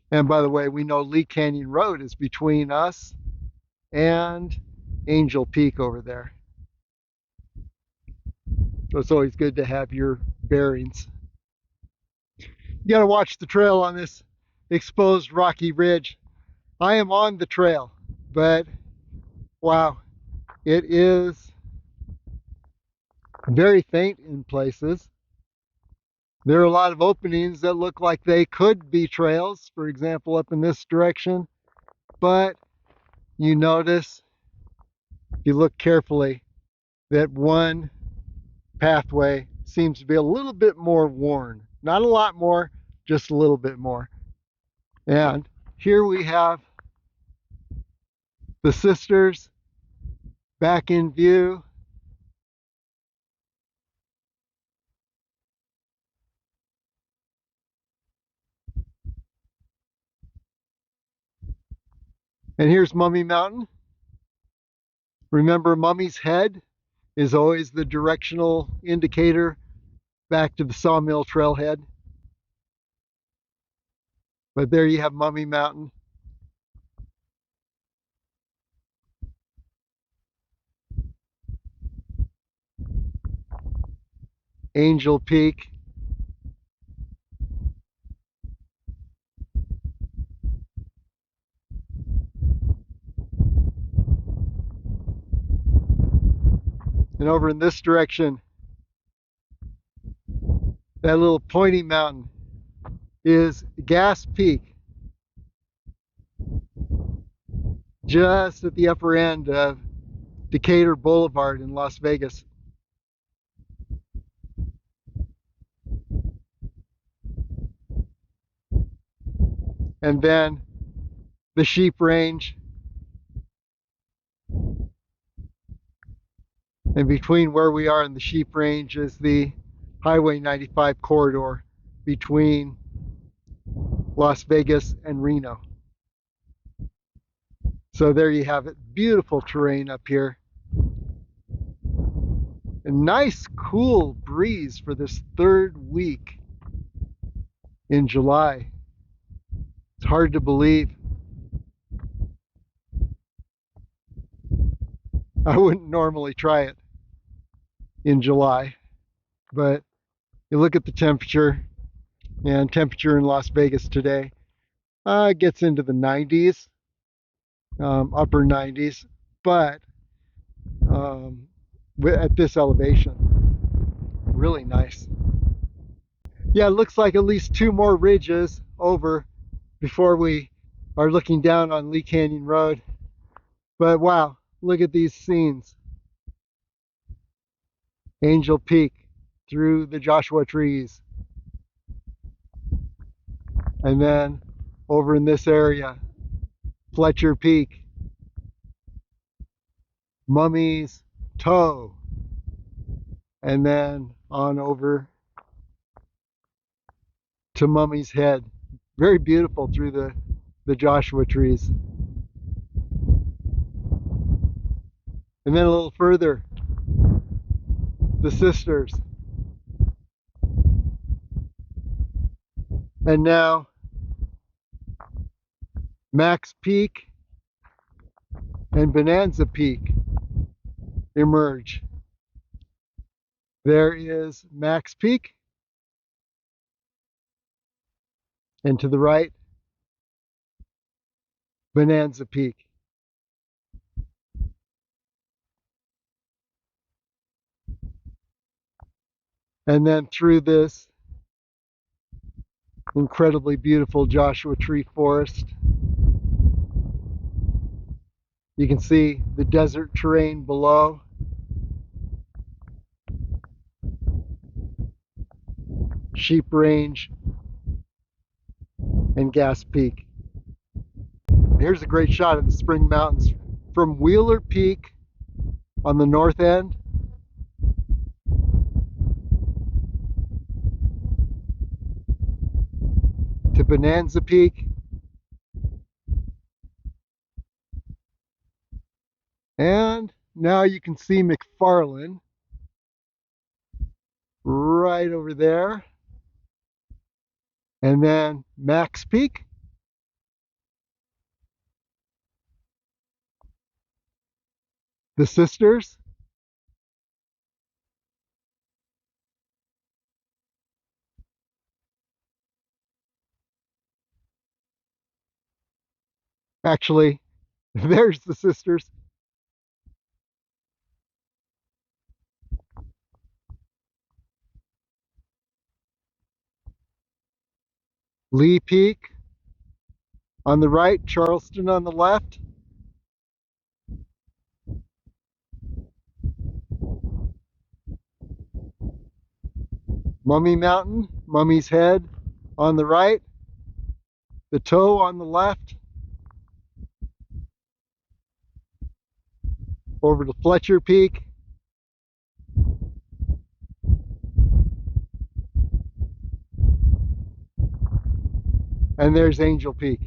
And by the way, we know Lee Canyon Road is between us and Angel Peak over there. So it's always good to have your bearings. You got to watch the trail on this exposed rocky ridge. I am on the trail, but wow, it is very faint in places. There are a lot of openings that look like they could be trails, for example, up in this direction, but you notice, if you look carefully, that one pathway seems to be a little bit more worn. Not a lot more, just a little bit more. And here we have the sisters back in view. And here's Mummy Mountain. Remember, Mummy's Head is always the directional indicator back to the Sawmill Trailhead. But there you have Mummy Mountain. Angel Peak. And over in this direction, that little pointy mountain is Gas Peak, just at the upper end of Decatur Boulevard in Las Vegas. And then the Sheep Range. And between where we are and the Sheep Range is the Highway 95 corridor between Las Vegas and Reno. So there you have it. Beautiful terrain up here. A nice cool breeze for this third week in July. It's hard to believe. I wouldn't normally try it in July, but you look at the temperature, and temperature in Las Vegas today gets into the 90s, upper 90s, but um, at this elevation, really nice. Yeah, it looks like at least 2 more ridges over before we are looking down on Lee Canyon Road. But wow, look at these scenes. Angel Peak through the Joshua trees. And then over in this area, Fletcher Peak, Mummy's Toe, and then on over to Mummy's Head. Very beautiful through the Joshua trees. And then a little further, the Sisters. And now Max Peak and Bonanza Peak emerge. There is Max Peak, and to the right, Bonanza Peak. And then through this incredibly beautiful Joshua tree forest, you can see the desert terrain below. Sheep Range and Gas Peak. Here's a great shot of the Spring Mountains from Wheeler Peak on the north end to Bonanza Peak, and now you can see McFarland right over there, and then Max Peak, the Sisters, actually there's the Sisters, Lee Peak on the right, Charleston on the left, Mummy Mountain, Mummy's Head on the right, the Toe on the left, over to Fletcher Peak, and there's Angel Peak.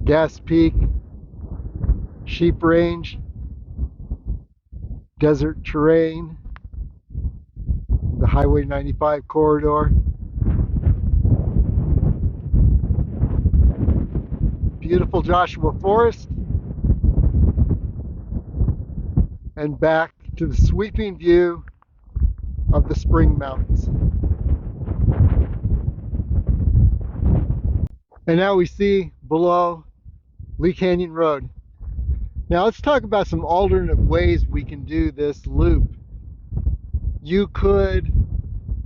Gas Peak, Sheep Range, desert terrain, the Highway 95 corridor. Beautiful Joshua Forest, and back to the sweeping view of the Spring Mountains. And now we see below Lee Canyon Road. Now let's talk about some alternative ways we can do this loop. You could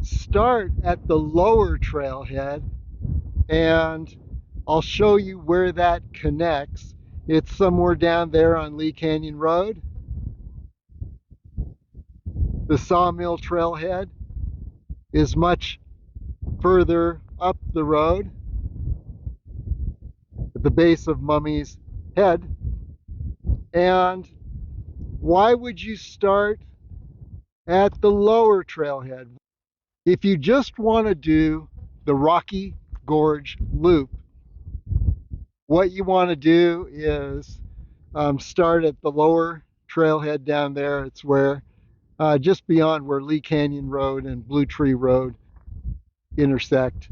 start at the lower trailhead, and I'll show you where that connects. It's somewhere down there on Lee Canyon Road. The Sawmill Trailhead is much further up the road at the base of Mummy's Head. And why would you start at the lower trailhead. If you just want to do the Rocky Gorge Loop, what you want to do is start at the lower trailhead down there. It's where just beyond where Lee Canyon Road and Blue Tree Road intersect.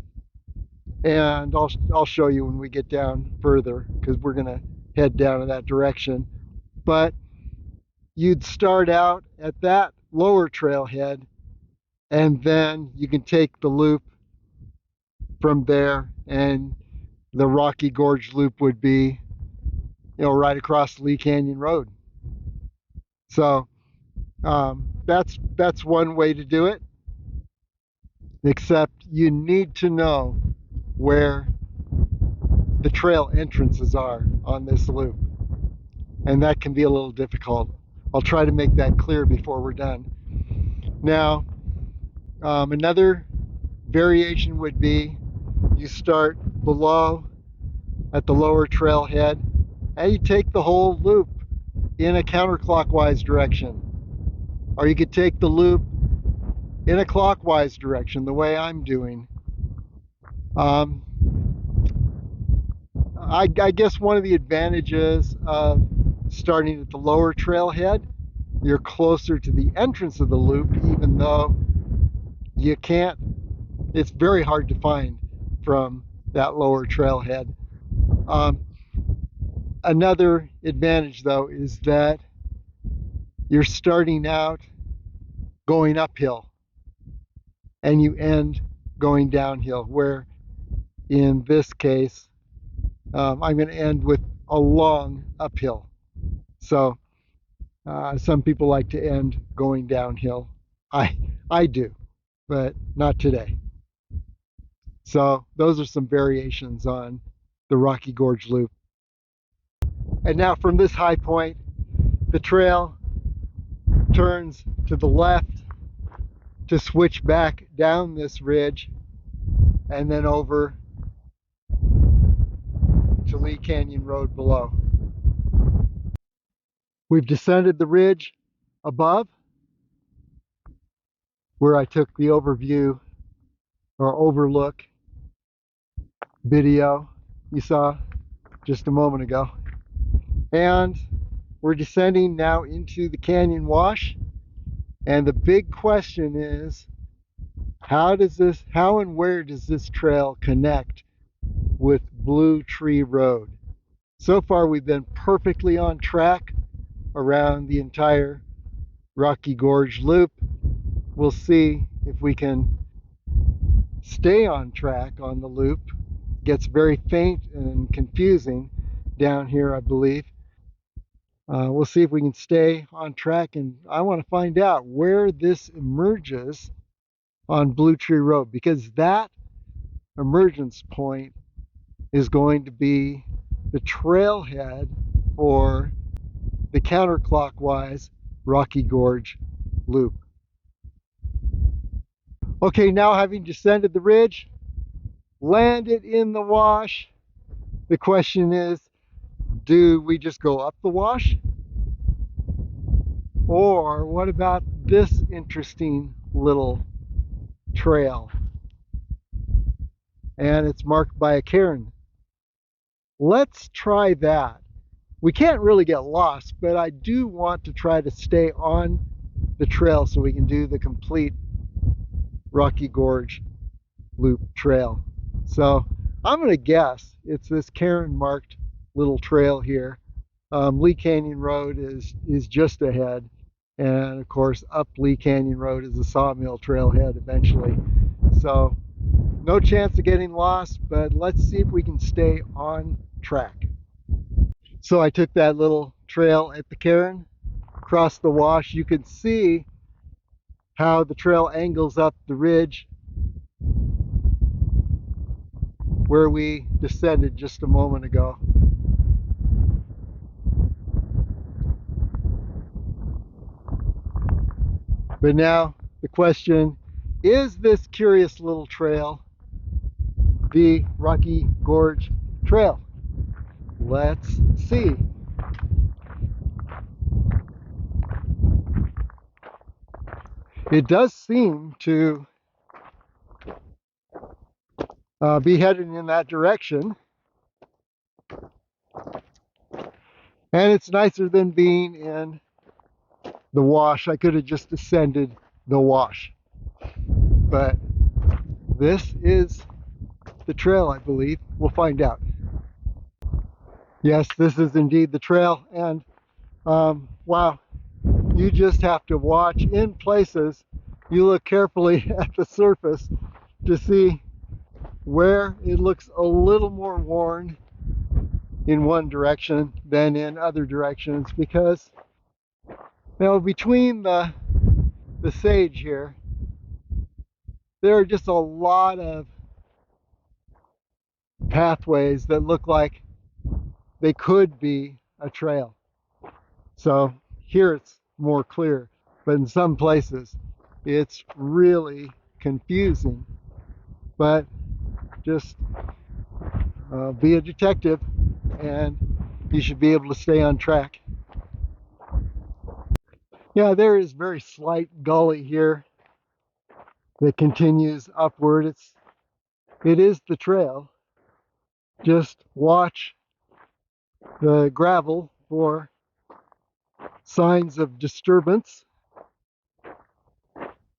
And I'll show you when we get down further, because we're going to head down in that direction. But you'd start out at that lower trailhead, and then you can take the loop from there, and the Rocky Gorge Loop would be, right across Lee Canyon Road. So that's one way to do it, except you need to know where the trail entrances are on this loop, and that can be a little difficult. I'll try to make that clear before we're done. Now, another variation would be you start below at the lower trailhead and you take the whole loop in a counterclockwise direction, or you could take the loop in a clockwise direction, the way I'm doing. I guess one of the advantages of starting at the lower trailhead, you're closer to the entrance of the loop, even though you can't, it's very hard to find from that lower trailhead. Another advantage, though, is that you're starting out going uphill and you end going downhill, where in this case, I'm going to end with a long uphill. So some people like to end going downhill. I do, but not today. So those are some variations on the Rocky Gorge Loop. And now from this high point, the trail turns to the left to switch back down this ridge and then over to Lee Canyon Road below. We've descended the ridge above, where I took the overview or overlook video you saw just a moment ago. And we're descending now into the canyon wash. And the big question is, how and where does this trail connect with Blue Tree Road? So far, we've been perfectly on track around the entire Rocky Gorge Loop. We'll see if we can stay on track on the loop. It gets very faint and confusing down here, I believe. We'll see if we can stay on track, and I want to find out where this emerges on Blue Tree Road, because that emergence point is going to be the trailhead for the counterclockwise Rocky Gorge Loop. Okay, now having descended the ridge, landed in the wash, the question is, do we just go up the wash? Or what about this interesting little trail? And it's marked by a cairn. Let's try that. We can't really get lost, but I do want to try to stay on the trail so we can do the complete Rocky Gorge Loop trail. So I'm going to guess it's this cairn marked little trail here. Lee Canyon Road is just ahead, and of course up Lee Canyon Road is the Sawmill Trailhead eventually. So no chance of getting lost, but let's see if we can stay on track. So I took that little trail at the cairn, crossed the wash. You can see how the trail angles up the ridge where we descended just a moment ago. But now the question, is this curious little trail the Rocky Gorge Trail? Let's see. it does seem to be heading in that direction. And it's nicer than being in the wash. I could have just ascended the wash. But this is the trail, I believe. We'll find out. Yes, this is indeed the trail. And wow, you just have to watch in places. You look carefully at the surface to see where it looks a little more worn in one direction than in other directions, because between the sage here, there are just a lot of pathways that look like they could be a trail. So here it's more clear, but in some places it's really confusing. But just be a detective and you should be able to stay on track. Yeah, there is very slight gully here that continues upward. It is the trail. Just watch the gravel for signs of disturbance,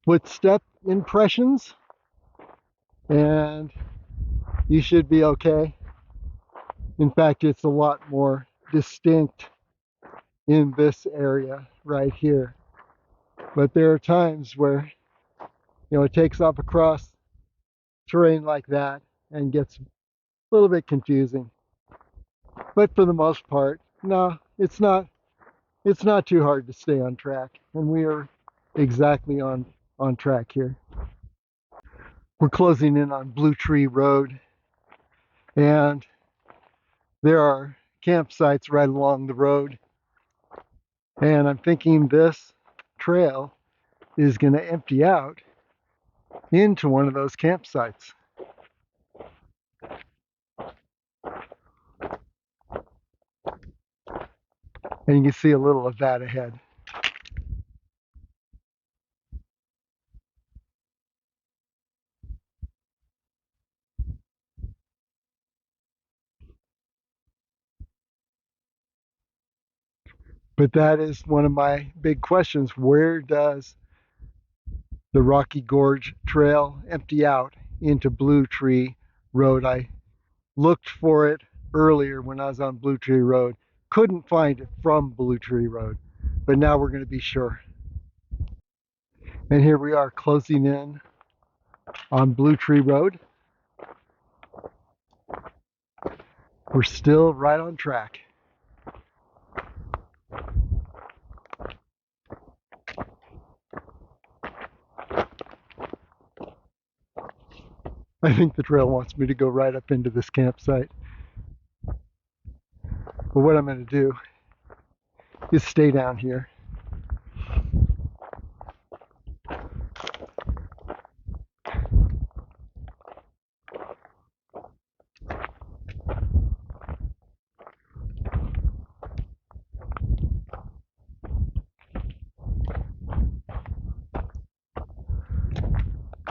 footstep impressions, and you should be okay. In fact, it's a lot more distinct in this area right here. But there are times where, it takes off across terrain like that and gets a little bit confusing. But for the most part, no, it's not too hard to stay on track. And we are exactly on track here. We're closing in on Blue Tree Road, and there are campsites right along the road. And I'm thinking this trail is going to empty out into one of those campsites. And you can see a little of that ahead. But that is one of my big questions. Where does the Rocky Gorge Trail empty out into Blue Tree Road? I looked for it earlier when I was on Blue Tree Road. Couldn't find it from Blue Tree Road, but now we're going to be sure. And here we are closing in on Blue Tree Road. We're still right on track. I think the trail wants me to go right up into this campsite. But what I'm going to do is stay down here.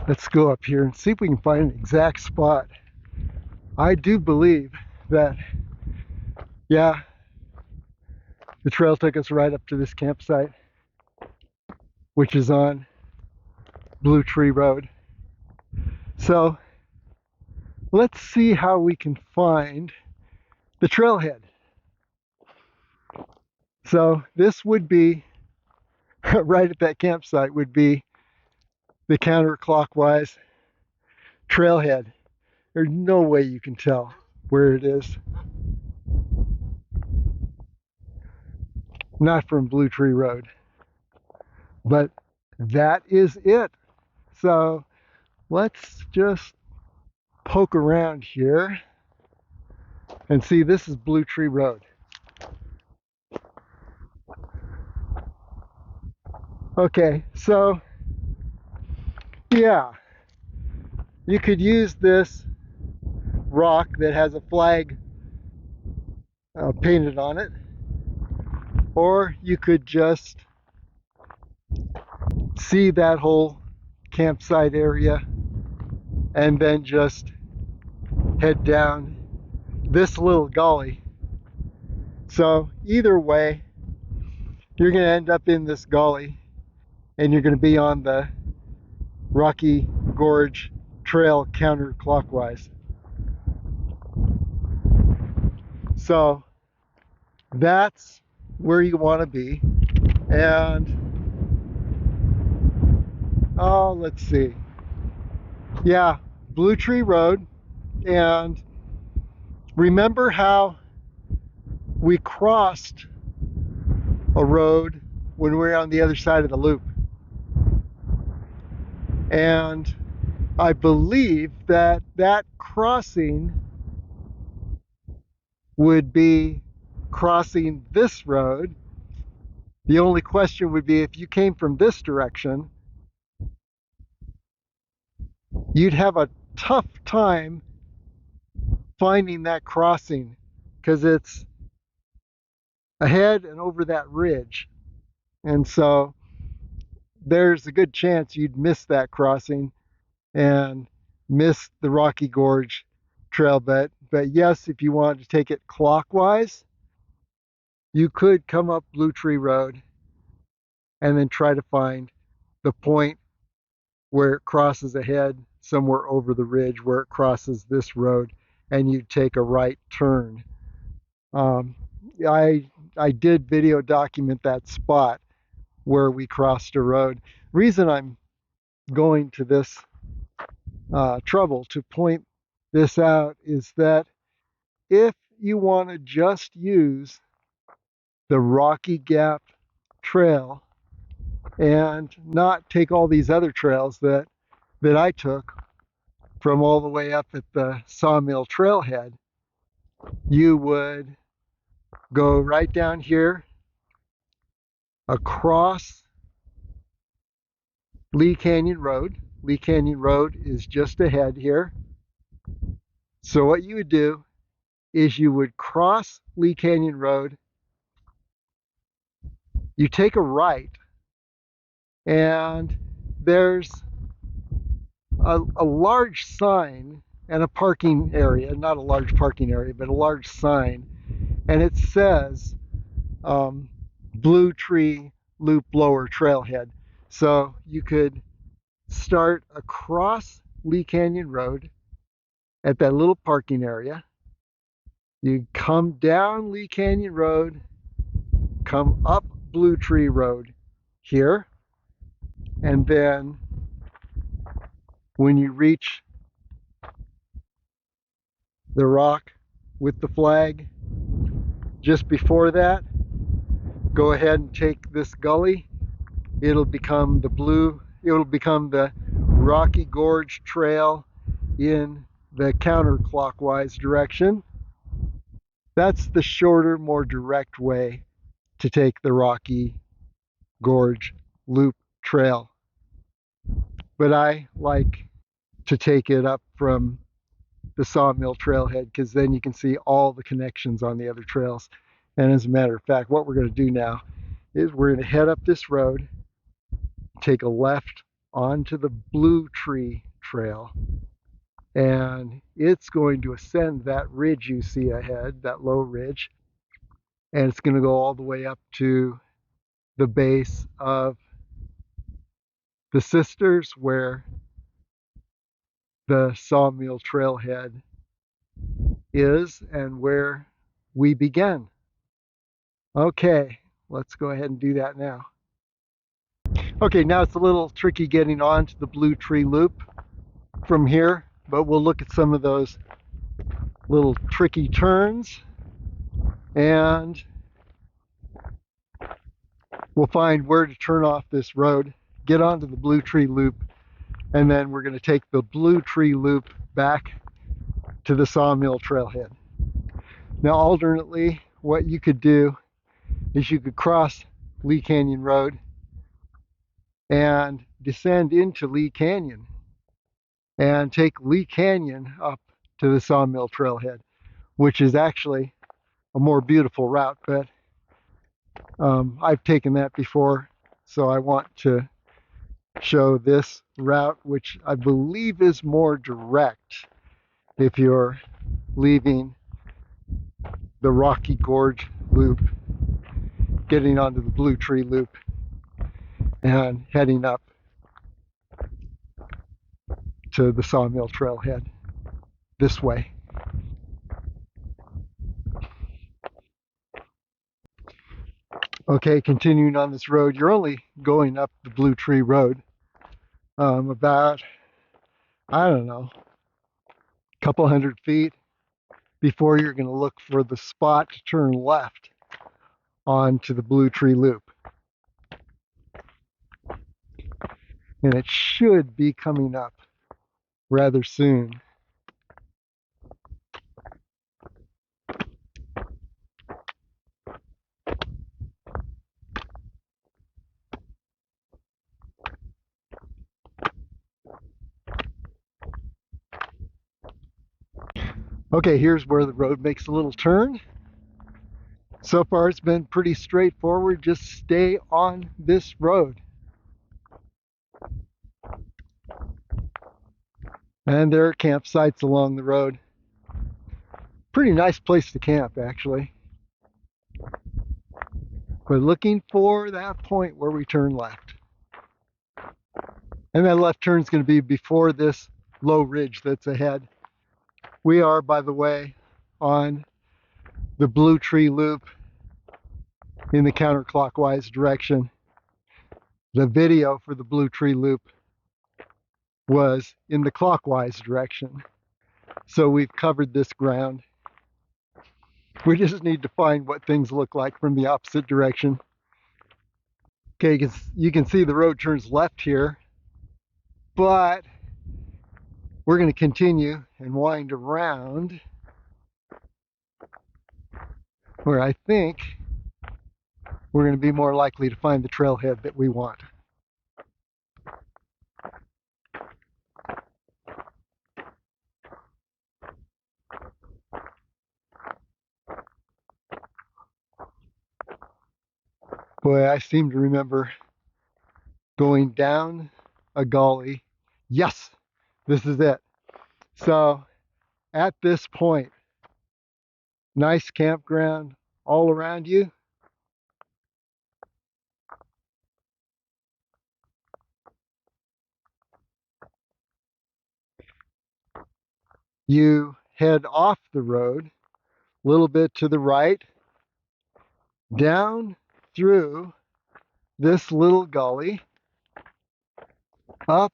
Let's go up here and see if we can find an exact spot. I do believe that, yeah, the trail took us right up to this campsite, which is on Blue Tree Road. So let's see how we can find the trailhead. So this would be, right at that campsite would be the counterclockwise trailhead. There's no way you can tell where it is. Not from Blue Tree Road. But that is it. So let's just poke around here and see. This is Blue Tree Road. Okay, so yeah, you could use this rock that has a flag painted on it, or you could just see that whole campsite area, and then just head down this little gully. So either way, you're going to end up in this gully, and you're going to be on the Rocky Gorge Trail counterclockwise. So that's where you want to be. And oh, let's see. Yeah, Blue Tree Road. And remember how we crossed a road when we were on the other side of the loop? And I believe that that crossing would be crossing this road. The only question would be, if you came from this direction, you'd have a tough time finding that crossing because it's ahead and over that ridge. And so there's a good chance you'd miss that crossing and miss the Rocky Gorge Trail. But yes, if you wanted to take it clockwise, you could come up Blue Tree Road and then try to find the point where it crosses ahead, somewhere over the ridge where it crosses this road, and you take a right turn. Um, I did video document that spot where we crossed a road. Reason I'm going to this trouble to point this out is that if you want to just use the Rocky Gap Trail and not take all these other trails that I took from all the way up at the Sawmill Trailhead, you would go right down here across Lee Canyon Road. Lee Canyon Road is just ahead here. So what you would do is you would cross Lee Canyon Road, you take a right, and there's a large sign and a parking area, not a large parking area, but a large sign, and it says Blue Tree Loop Lower Trailhead. So you could start across Lee Canyon Road at that little parking area. You come down Lee Canyon Road, come up Blue Tree Road here, and then when you reach the rock with the flag just before that, go ahead and take this gully. It'll become the Rocky Gorge Trail in the counterclockwise direction. That's the shorter, more direct way to take the Rocky Gorge Loop Trail. But I like to take it up from the Sawmill Trailhead because then you can see all the connections on the other trails. And as a matter of fact, what we're going to do now is we're going to head up this road, take a left onto the Blue Tree Trail, and it's going to ascend that ridge you see ahead, that low ridge, and it's going to go all the way up to the base of the Sisters where the Sawmill Trailhead is and where we began. Okay, let's go ahead and do that now. Okay, now it's a little tricky getting onto the Blue Tree Loop from here, but we'll look at some of those little tricky turns and we'll find where to turn off this road, get onto the Blue Tree Loop, and then we're going to take the Blue Tree Loop back to the Sawmill Trailhead. Now, alternately, what you could do is you could cross Lee Canyon Road and descend into Lee Canyon and take Lee Canyon up to the Sawmill Trailhead, which is actually a more beautiful route, but I've taken that before, so I want to show this route, which I believe is more direct if you're leaving the Rocky Gorge Loop, getting onto the Blue Tree Loop, and heading up to the Sawmill Trailhead this way. Okay, continuing on this road, you're only going up the Blue Tree Road about, I don't know, a couple 100 feet before you're going to look for the spot to turn left onto the Blue Tree Loop. And it should be coming up rather soon. Okay, here's where the road makes a little turn. So far it's been pretty straightforward. Just stay on this road. And there are campsites along the road. Pretty nice place to camp, actually. We're looking for that point where we turn left. And that left turn is going to be before this low ridge that's ahead. We are, by the way, on the Blue Tree Loop in the counterclockwise direction. The video for the Blue Tree Loop was in the clockwise direction. So we've covered this ground. We just need to find what things look like from the opposite direction. Okay, you can see the road turns left here, but we're going to continue and wind around where I think we're going to be more likely to find the trailhead that we want. Boy, I seem to remember going down a gully. Yes, this is it. So at this point, nice campground all around you. You head off the road a little bit to the right, down through this little gully, up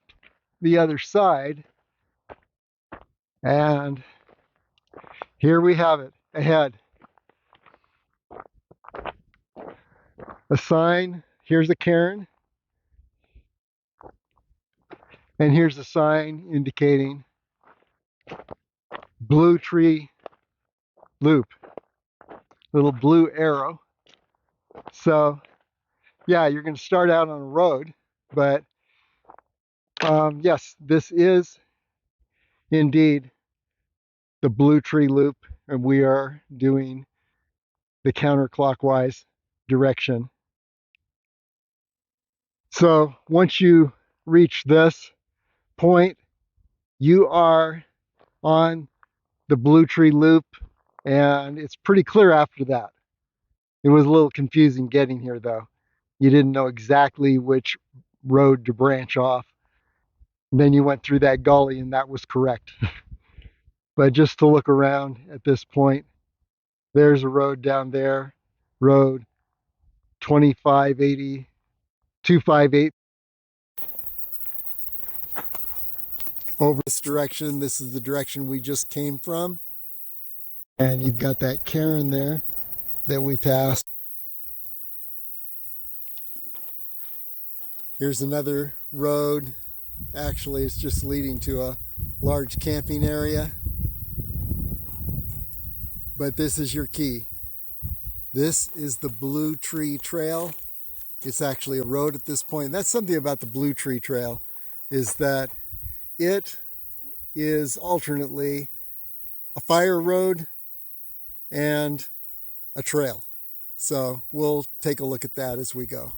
the other side, and here we have it ahead. A sign, here's a cairn, and here's a sign indicating Blue Tree Loop, little blue arrow. So yeah, you're going to start out on a road, but yes, this is indeed the Blue Tree Loop, and we are doing the counterclockwise direction. So once you reach this point, you are on the Blue Tree Loop, and it's pretty clear after that. It was a little confusing getting here, though. You didn't know exactly which road to branch off. And then you went through that gully, and that was correct. But just to look around at this point, there's a road down there, road 2580, 258. Over this direction, this is the direction we just came from. And you've got that cairn there that we passed. Here's another road. Actually, it's just leading to a large camping area. But this is your key. This is the Blue Tree Trail. It's actually a road at this point. That's something about the Blue Tree Trail, is that it is alternately a fire road and a trail. So we'll take a look at that as we go.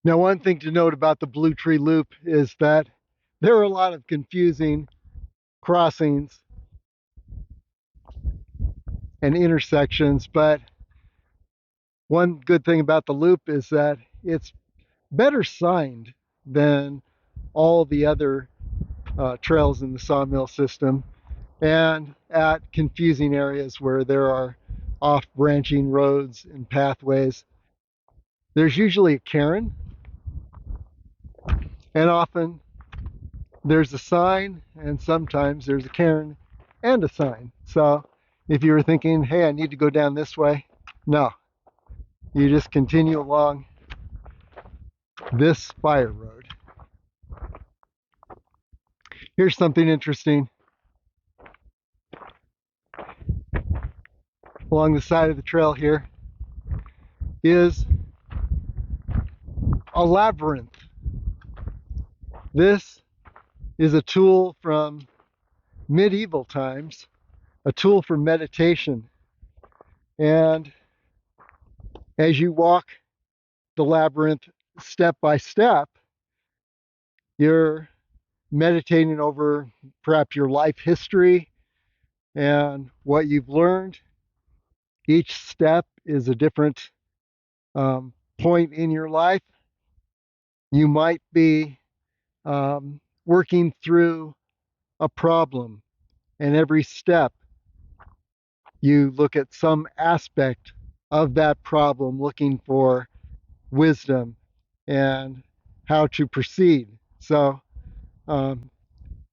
Now, one thing to note about the Blue Tree Loop is that there are a lot of confusing crossings and intersections, but one good thing about the loop is that it's better signed than all the other trails in the Sawmill system, and at confusing areas where there are off-branching roads and pathways, there's usually a cairn, and often there's a sign, and sometimes there's a cairn and a sign. So if you were thinking, hey, I need to go down this way, no, you just continue along this fire road. Here's something interesting. Along the side of the trail here is a labyrinth. This is a tool from medieval times, a tool for meditation. And as you walk the labyrinth step by step, you're meditating over perhaps your life history and what you've learned. Each step is a different point in your life. You might be working through a problem, and every step you look at some aspect of that problem, looking for wisdom and how to proceed. So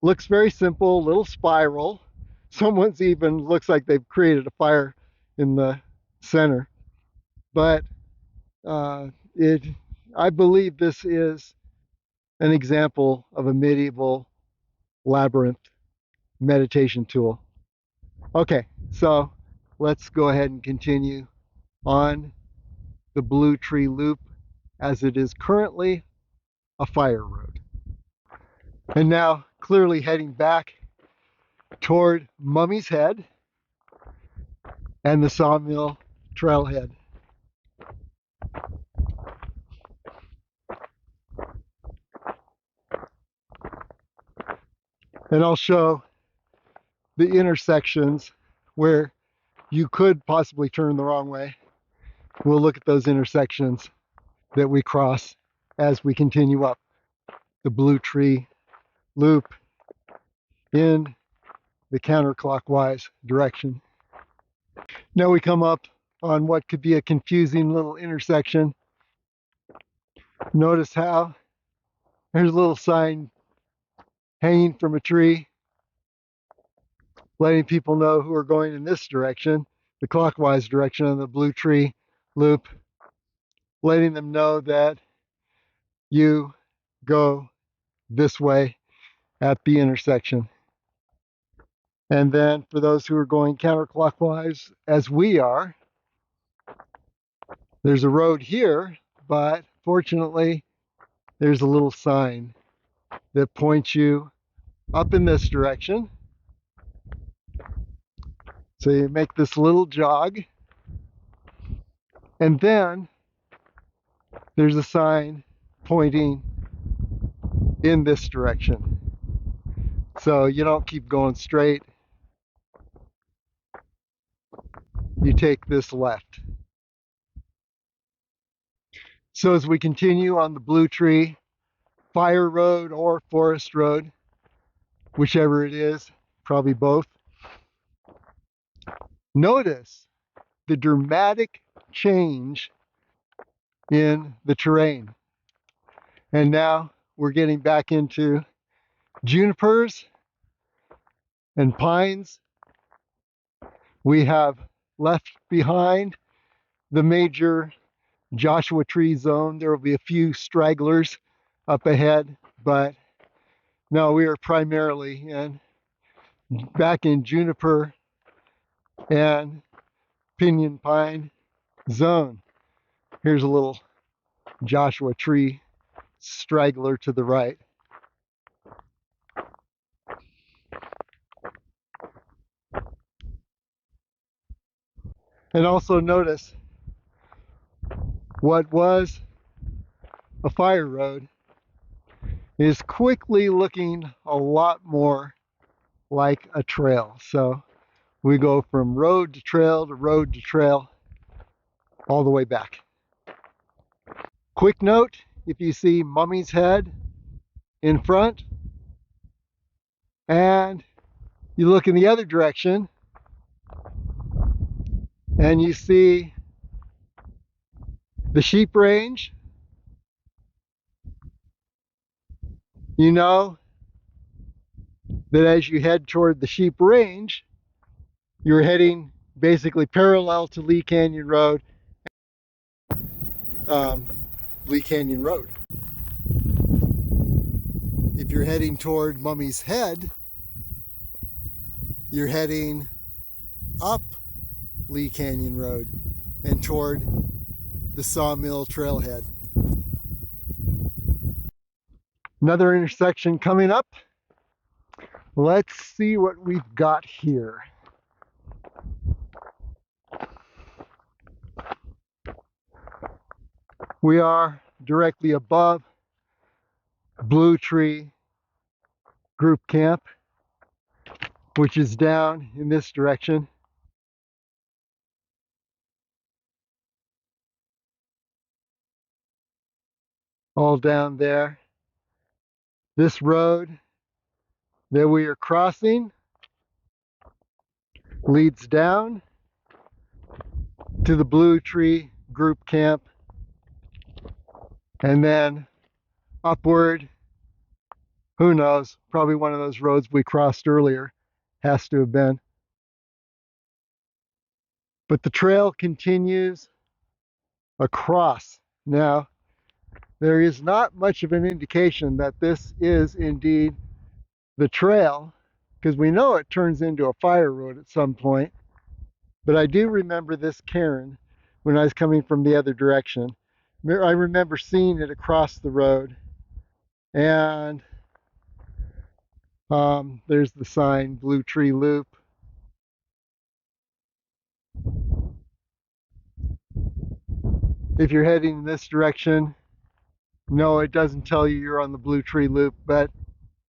looks very simple, little spiral. Someone's even looks like they've created a fire in the center, but it I believe this is an example of a medieval labyrinth meditation tool. Okay, so let's go ahead and continue on the Blue Tree Loop as it is currently a fire road. And now clearly heading back toward Mummy's Head and the Sawmill Trailhead. And I'll show the intersections where you could possibly turn the wrong way. We'll look at those intersections that we cross as we continue up the Blue Tree Loop in the counterclockwise direction. Now we come up on what could be a confusing little intersection. Notice how there's a little sign hanging from a tree letting people know who are going in this direction, the clockwise direction on the Blue Tree Loop, letting them know that you go this way at the intersection. And then for those who are going counterclockwise, as we are, there's a road here, but fortunately, there's a little sign that points you up in this direction. So you make this little jog, and then there's a sign pointing in this direction. So you don't keep going straight, you take this left. So as we continue on the Blue Tree Fire Road or Forest Road, whichever it is, probably both, notice the dramatic change in the terrain. And now we're getting back into junipers and pines. We have left behind the major Joshua tree zone. There will be a few stragglers up ahead, but no, we are primarily back in juniper and Pinyon Pine zone. Here's a little Joshua tree straggler to the right. And also notice what was a fire road is quickly looking a lot more like a trail. So we go from road to trail all the way back. Quick note, if you see Mummy's Head in front and you look in the other direction and you see the sheep range, you know that as you head toward the sheep range, you're heading basically parallel to Lee Canyon Road. Lee Canyon Road. If you're heading toward Mummy's Head, you're heading up Lee Canyon Road and toward the Sawmill Trailhead. Another intersection coming up. Let's see what we've got here. We are directly above Blue Tree Group Camp, which is down in this direction. All down there. This road that we are crossing leads down to the Blue Tree Group Camp and then upward. Who knows? Probably one of those roads we crossed earlier. Has to have been. But the trail continues across. Now, there is not much of an indication that this is indeed the trail, because we know it turns into a fire road at some point. But I do remember this cairn when I was coming from the other direction. I remember seeing it across the road, and there's the sign, Blue Tree Loop. If you're heading in this direction, no, it doesn't tell you you're on the Blue Tree Loop, but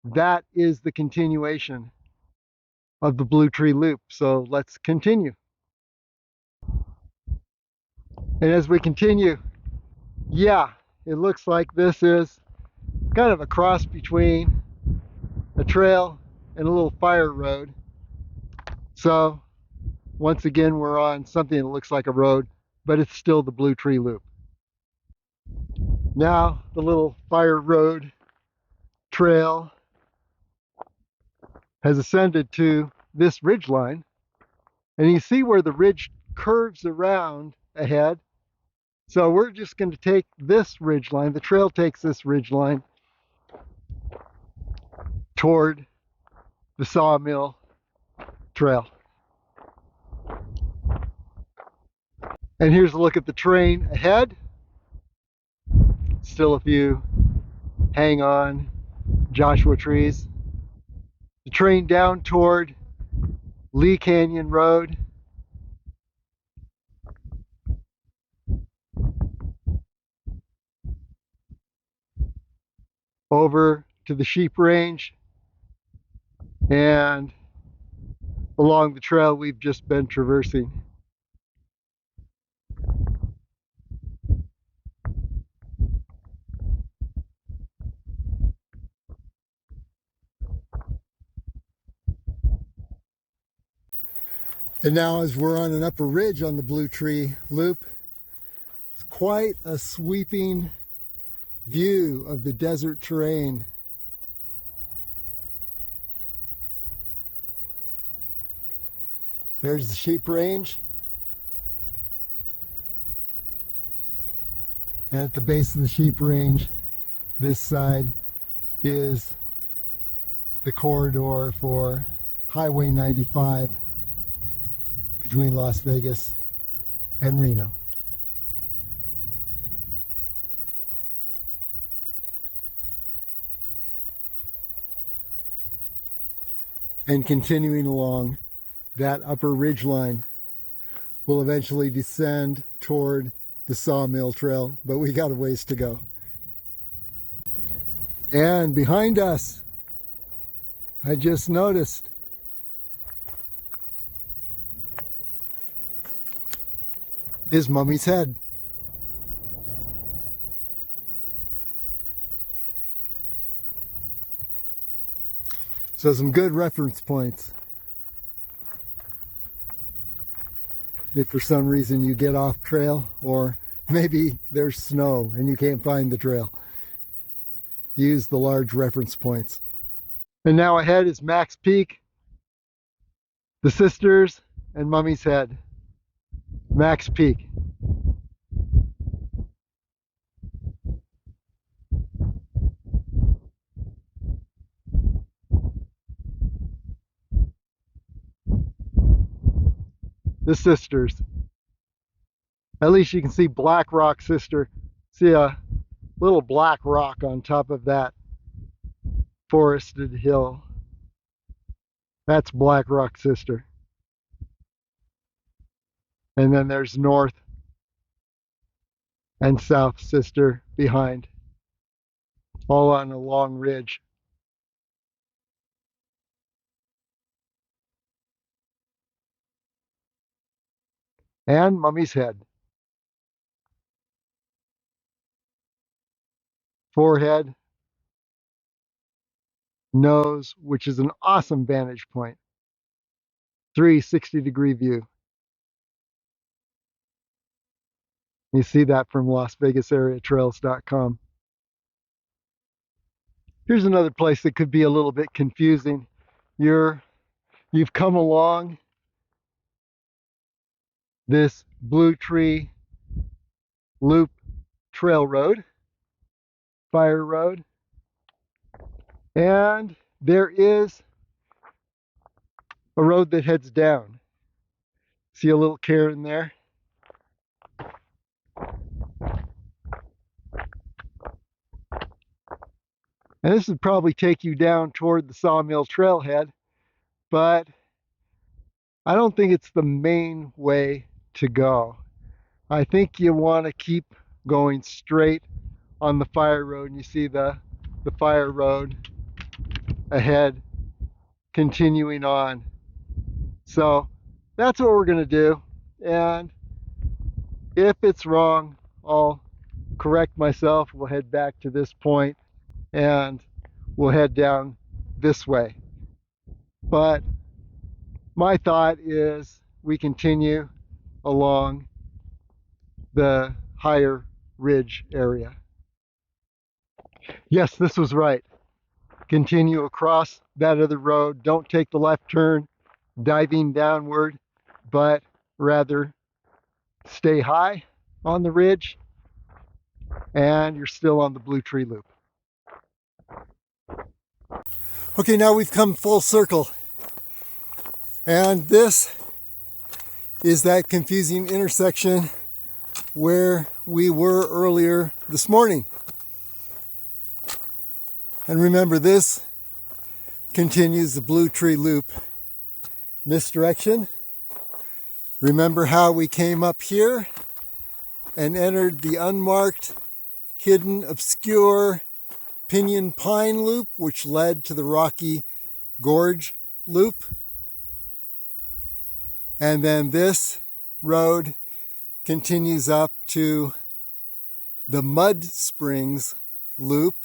that is the continuation of the Blue Tree Loop. So let's continue. And as we continue, yeah, it looks like this is kind of a cross between a trail and a little fire road. So once again, we're on something that looks like a road, but it's still the Blue Tree Loop. Now the little fire road trail has ascended to this ridge line, and you see where the ridge curves around ahead. So we're just going to take this ridge line, the trail takes this ridge line toward the Sawmill Trail. And here's a look at the terrain ahead. Still a few hang on Joshua trees. The terrain down toward Lee Canyon Road. Over to the sheep range and along the trail we've just been traversing. And now as we're on an upper ridge on the Blue Tree Loop, it's quite a sweeping view of the desert terrain. There's the sheep range. And at the base of the sheep range, this side is the corridor for Highway 95 between Las Vegas and Reno. And continuing along that upper ridge line, we'll eventually descend toward the Sawmill Trail, but we got a ways to go. And behind us, I just noticed, is Mummy's Head. So some good reference points. If for some reason you get off trail, or maybe there's snow and you can't find the trail, use the large reference points. And now ahead is Max Peak, the Sisters, and Mummy's Head. Max Peak. The Sisters. At least you can see Black Rock Sister. See a little black rock on top of that forested hill. That's Black Rock Sister. And then there's North and South Sister behind, all on a long ridge. And Mummy's Head. Forehead, nose, which is an awesome vantage point. 360-degree view. You see that from LasVegasAreaTrails.com. Here's another place that could be a little bit confusing. You've come along this Blue Tree Loop Trail Road, Fire Road, and there is a road that heads down. See a little cairn there? And this would probably take you down toward the Sawmill Trailhead, but I don't think it's the main way to go. I think you want to keep going straight on the Fire Road, and you see the Fire Road ahead continuing on. So that's what we're going to do, and if it's wrong, I'll correct myself. We'll head back to this point and we'll head down this way. But my thought is we continue along the higher ridge area. Yes, this was right. Continue across that other road. Don't take the left turn, diving downward, but rather stay high on the ridge, and you're still on the Blue Tree Loop. Okay, now we've come full circle, and this is that confusing intersection where we were earlier this morning. And remember, this continues the Blue Tree Loop this direction. Remember how we came up here and entered the unmarked, hidden, obscure Pinyon Pine Loop, which led to the Rocky Gorge Loop. And then this road continues up to the Mud Springs Loop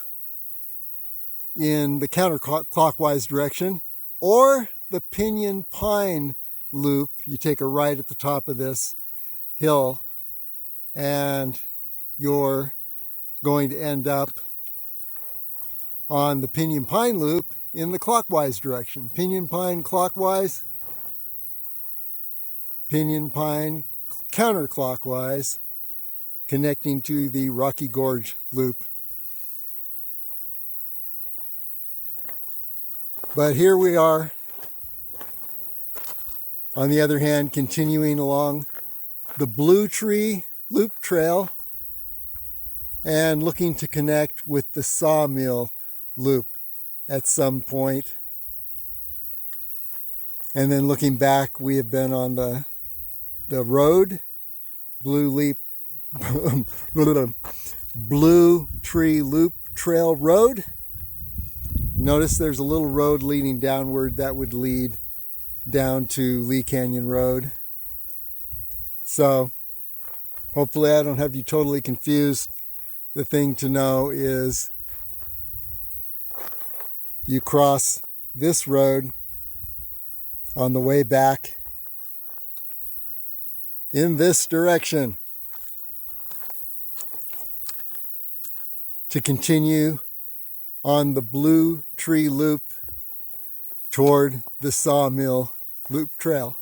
in the counterclockwise direction, or the Pinyon Pine Loop. You take a right at the top of this hill and you're going to end up on the Pinyon Pine Loop in the clockwise direction. Pinyon Pine clockwise, Pinyon Pine counterclockwise, connecting to the Rocky Gorge Loop. But here we are, on the other hand, continuing along the Blue Tree Loop Trail and looking to connect with the Sawmill Loop at some point. And then looking back, we have been on the road, Blue Tree Loop Trail Road,
Notice there's a little road leading downward that would lead down to Lee Canyon Road. So hopefully I don't have you totally confused. The thing to know is you cross this road on the way back in this direction to continue on the Blue Tree Loop toward the Sawmill Loop Trail.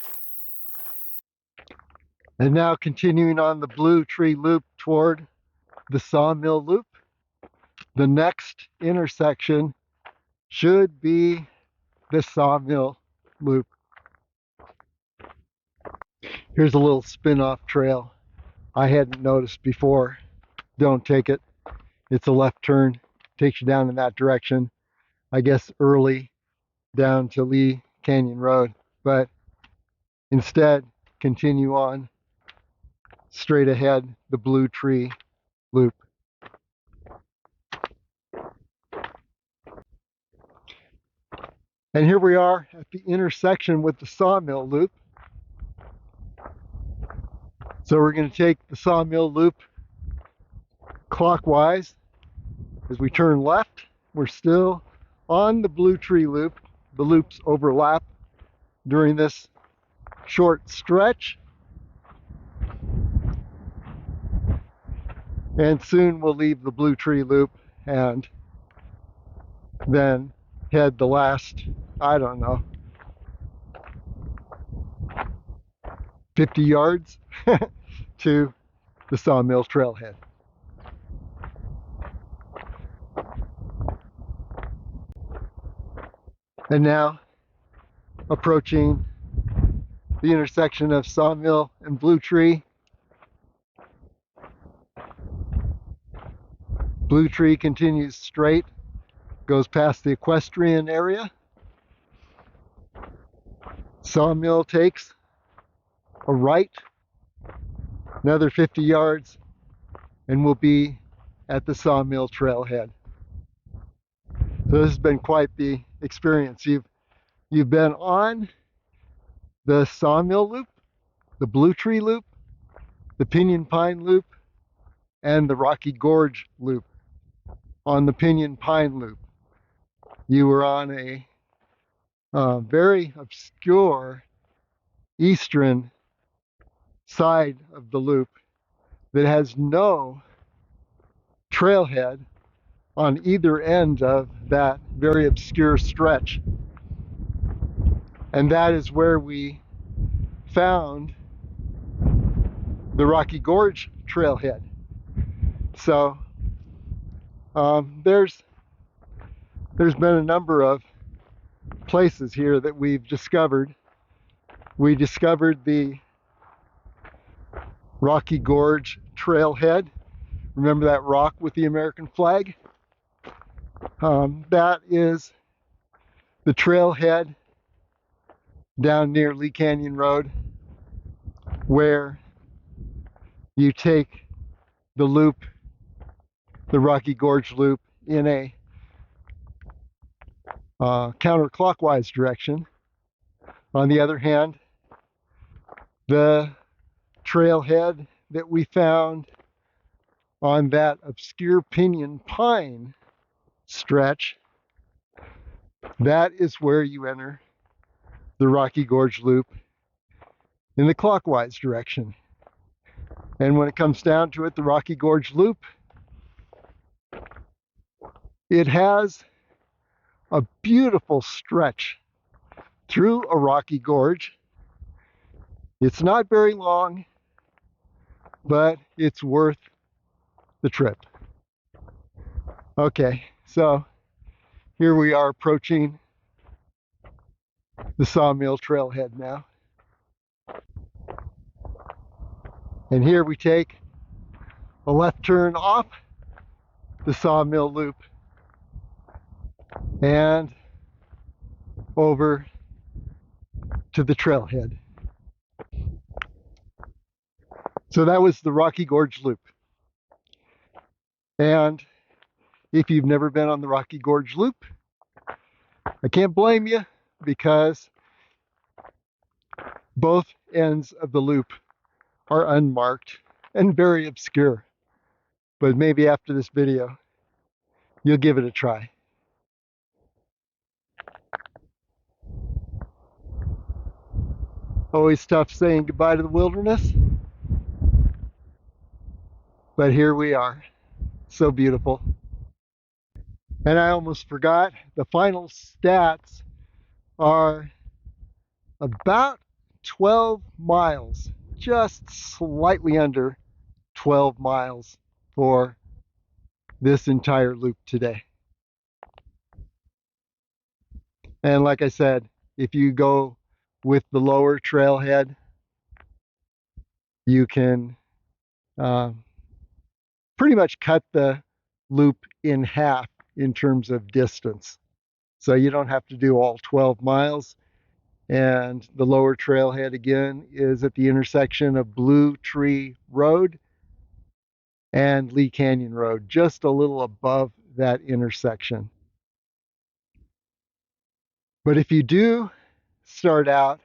And now continuing on the Blue Tree Loop toward the Sawmill Loop. The next intersection should be the Sawmill Loop. Here's a little spin-off trail I hadn't noticed before. Don't take it. It's a left turn. Takes you down in that direction. I guess early down to Lee Canyon Road. But instead, continue on straight ahead, the Blue Tree Loop. And here we are at the intersection with the Sawmill Loop. So we're going to take the Sawmill Loop clockwise. As we turn left, we're still on the Blue Tree Loop. The loops overlap during this short stretch. And soon we'll leave the Blue Tree Loop and then head the last, I don't know, 50 yards to the Sawmill Trailhead. And now approaching the intersection of Sawmill and Blue Tree. Blue Tree continues straight, goes past the equestrian area. Sawmill takes a right, another 50 yards, and we'll be at the Sawmill Trailhead. So this has been quite the experience. You've been on the Sawmill Loop, the Blue Tree Loop, the Pinyon Pine Loop, and the Rocky Gorge Loop. On the Pinion Pine Loop, you were on a very obscure eastern side of the loop that has no trailhead on either end of that very obscure stretch. And that is where we found the Rocky Gorge Trailhead. So there's been a number of places here that we've discovered. We discovered the Rocky Gorge Trailhead. Remember that rock with the American flag? That is the trailhead down near Lee Canyon Road, where you take the loop, the Rocky Gorge Loop, in a counterclockwise direction. On the other hand, the trailhead that we found on that obscure Pinyon Pine stretch, that is where you enter the Rocky Gorge Loop in the clockwise direction. And when it comes down to it, the Rocky Gorge Loop, it has a beautiful stretch through a rocky gorge. It's not very long, but it's worth the trip. Okay, so here we are approaching the Sawmill Trailhead now. And here we take a left turn off the Sawmill Loop and over to the trailhead. So that was the Rocky Gorge Loop. And if you've never been on the Rocky Gorge Loop, I can't blame you because both ends of the loop are unmarked and very obscure. But maybe after this video, you'll give it a try. Always tough saying goodbye to the wilderness, but here we are. So beautiful. And I almost forgot, the final stats are about 12 miles, just slightly under 12 miles for this entire loop today. And like I said, if you go with the lower trailhead, you can pretty much cut the loop in half in terms of distance. So you don't have to do all 12 miles. And the lower trailhead again is at the intersection of Blue Tree Road and Lee Canyon Road, just a little above that intersection. But if you do start out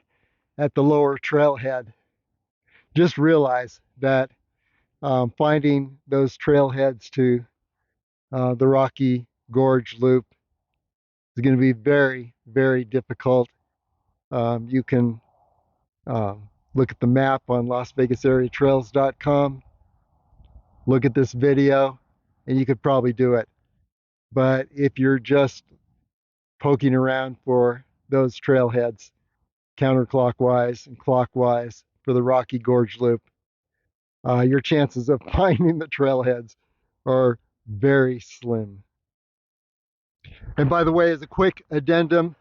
at the lower trailhead, just realize that finding those trailheads to the Rocky Gorge Loop is going to be very, very difficult. You can look at the map on LasVegasAreaTrails.com, look at this video, and you could probably do it. But if you're just poking around for those trailheads, counterclockwise and clockwise for the Rocky Gorge Loop, your chances of finding the trailheads are very slim. And by the way, as a quick addendum,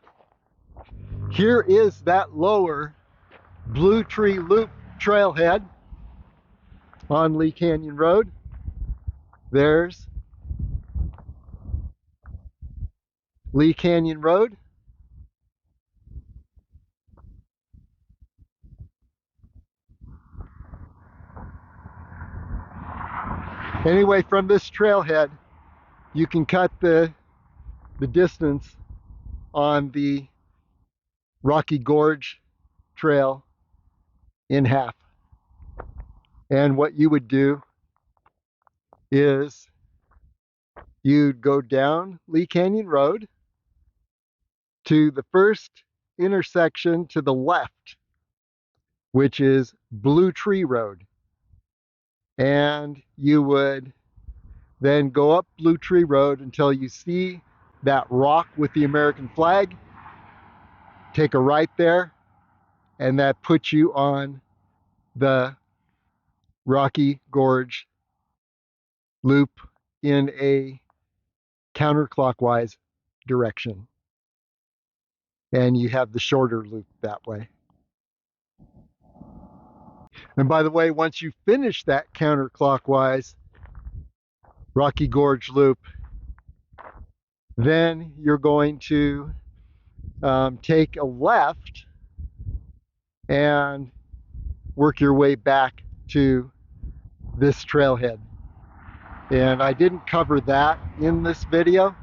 here is that lower Blue Tree Loop trailhead on Lee Canyon Road. There's Lee Canyon Road. Anyway, from this trailhead, you can cut the distance on the Rocky Gorge Trail in half. And what you would do is you'd go down Lee Canyon Road to the first intersection to the left, which is Blue Tree Road. And you would then go up Blue Tree Road until you see that rock with the American flag. Take a right there, and that puts you on the Rocky Gorge Loop in a counterclockwise direction. And you have the shorter loop that way. And by the way, once you finish that counterclockwise Rocky Gorge Loop, then you're going to take a left and work your way back to this trailhead. And I didn't cover that in this video,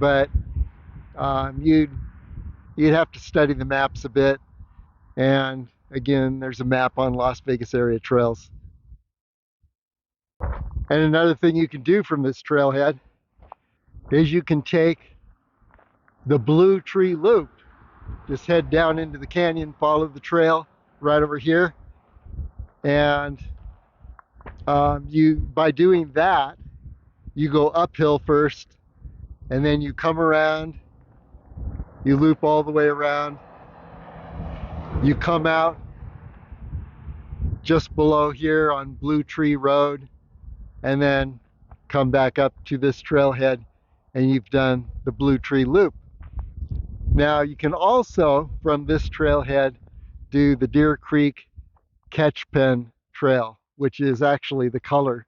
but you'd have to study the maps a bit. And again, there's a map on Las Vegas Area Trails. And another thing you can do from this trailhead is you can take the Blue Tree Loop. Just head down into the canyon, follow the trail right over here. And by doing that, you go uphill first, and then you come around, you loop all the way around, you come out just below here on Blue Tree Road, and then come back up to this trailhead, and you've done the Blue Tree Loop. Now you can also, from this trailhead, do the Deer Creek Catch Pen Trail, which is actually the color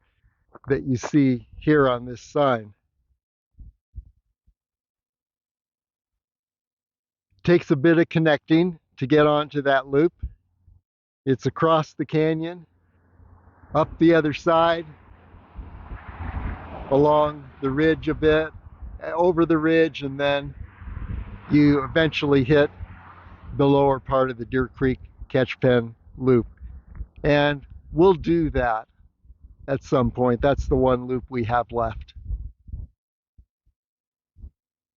that you see here on this sign. Takes a bit of connecting to get onto that loop. It's across the canyon, up the other side, along the ridge a bit, over the ridge, and then you eventually hit the lower part of the Deer Creek Catchpen Loop. And we'll do that at some point. That's the one loop we have left.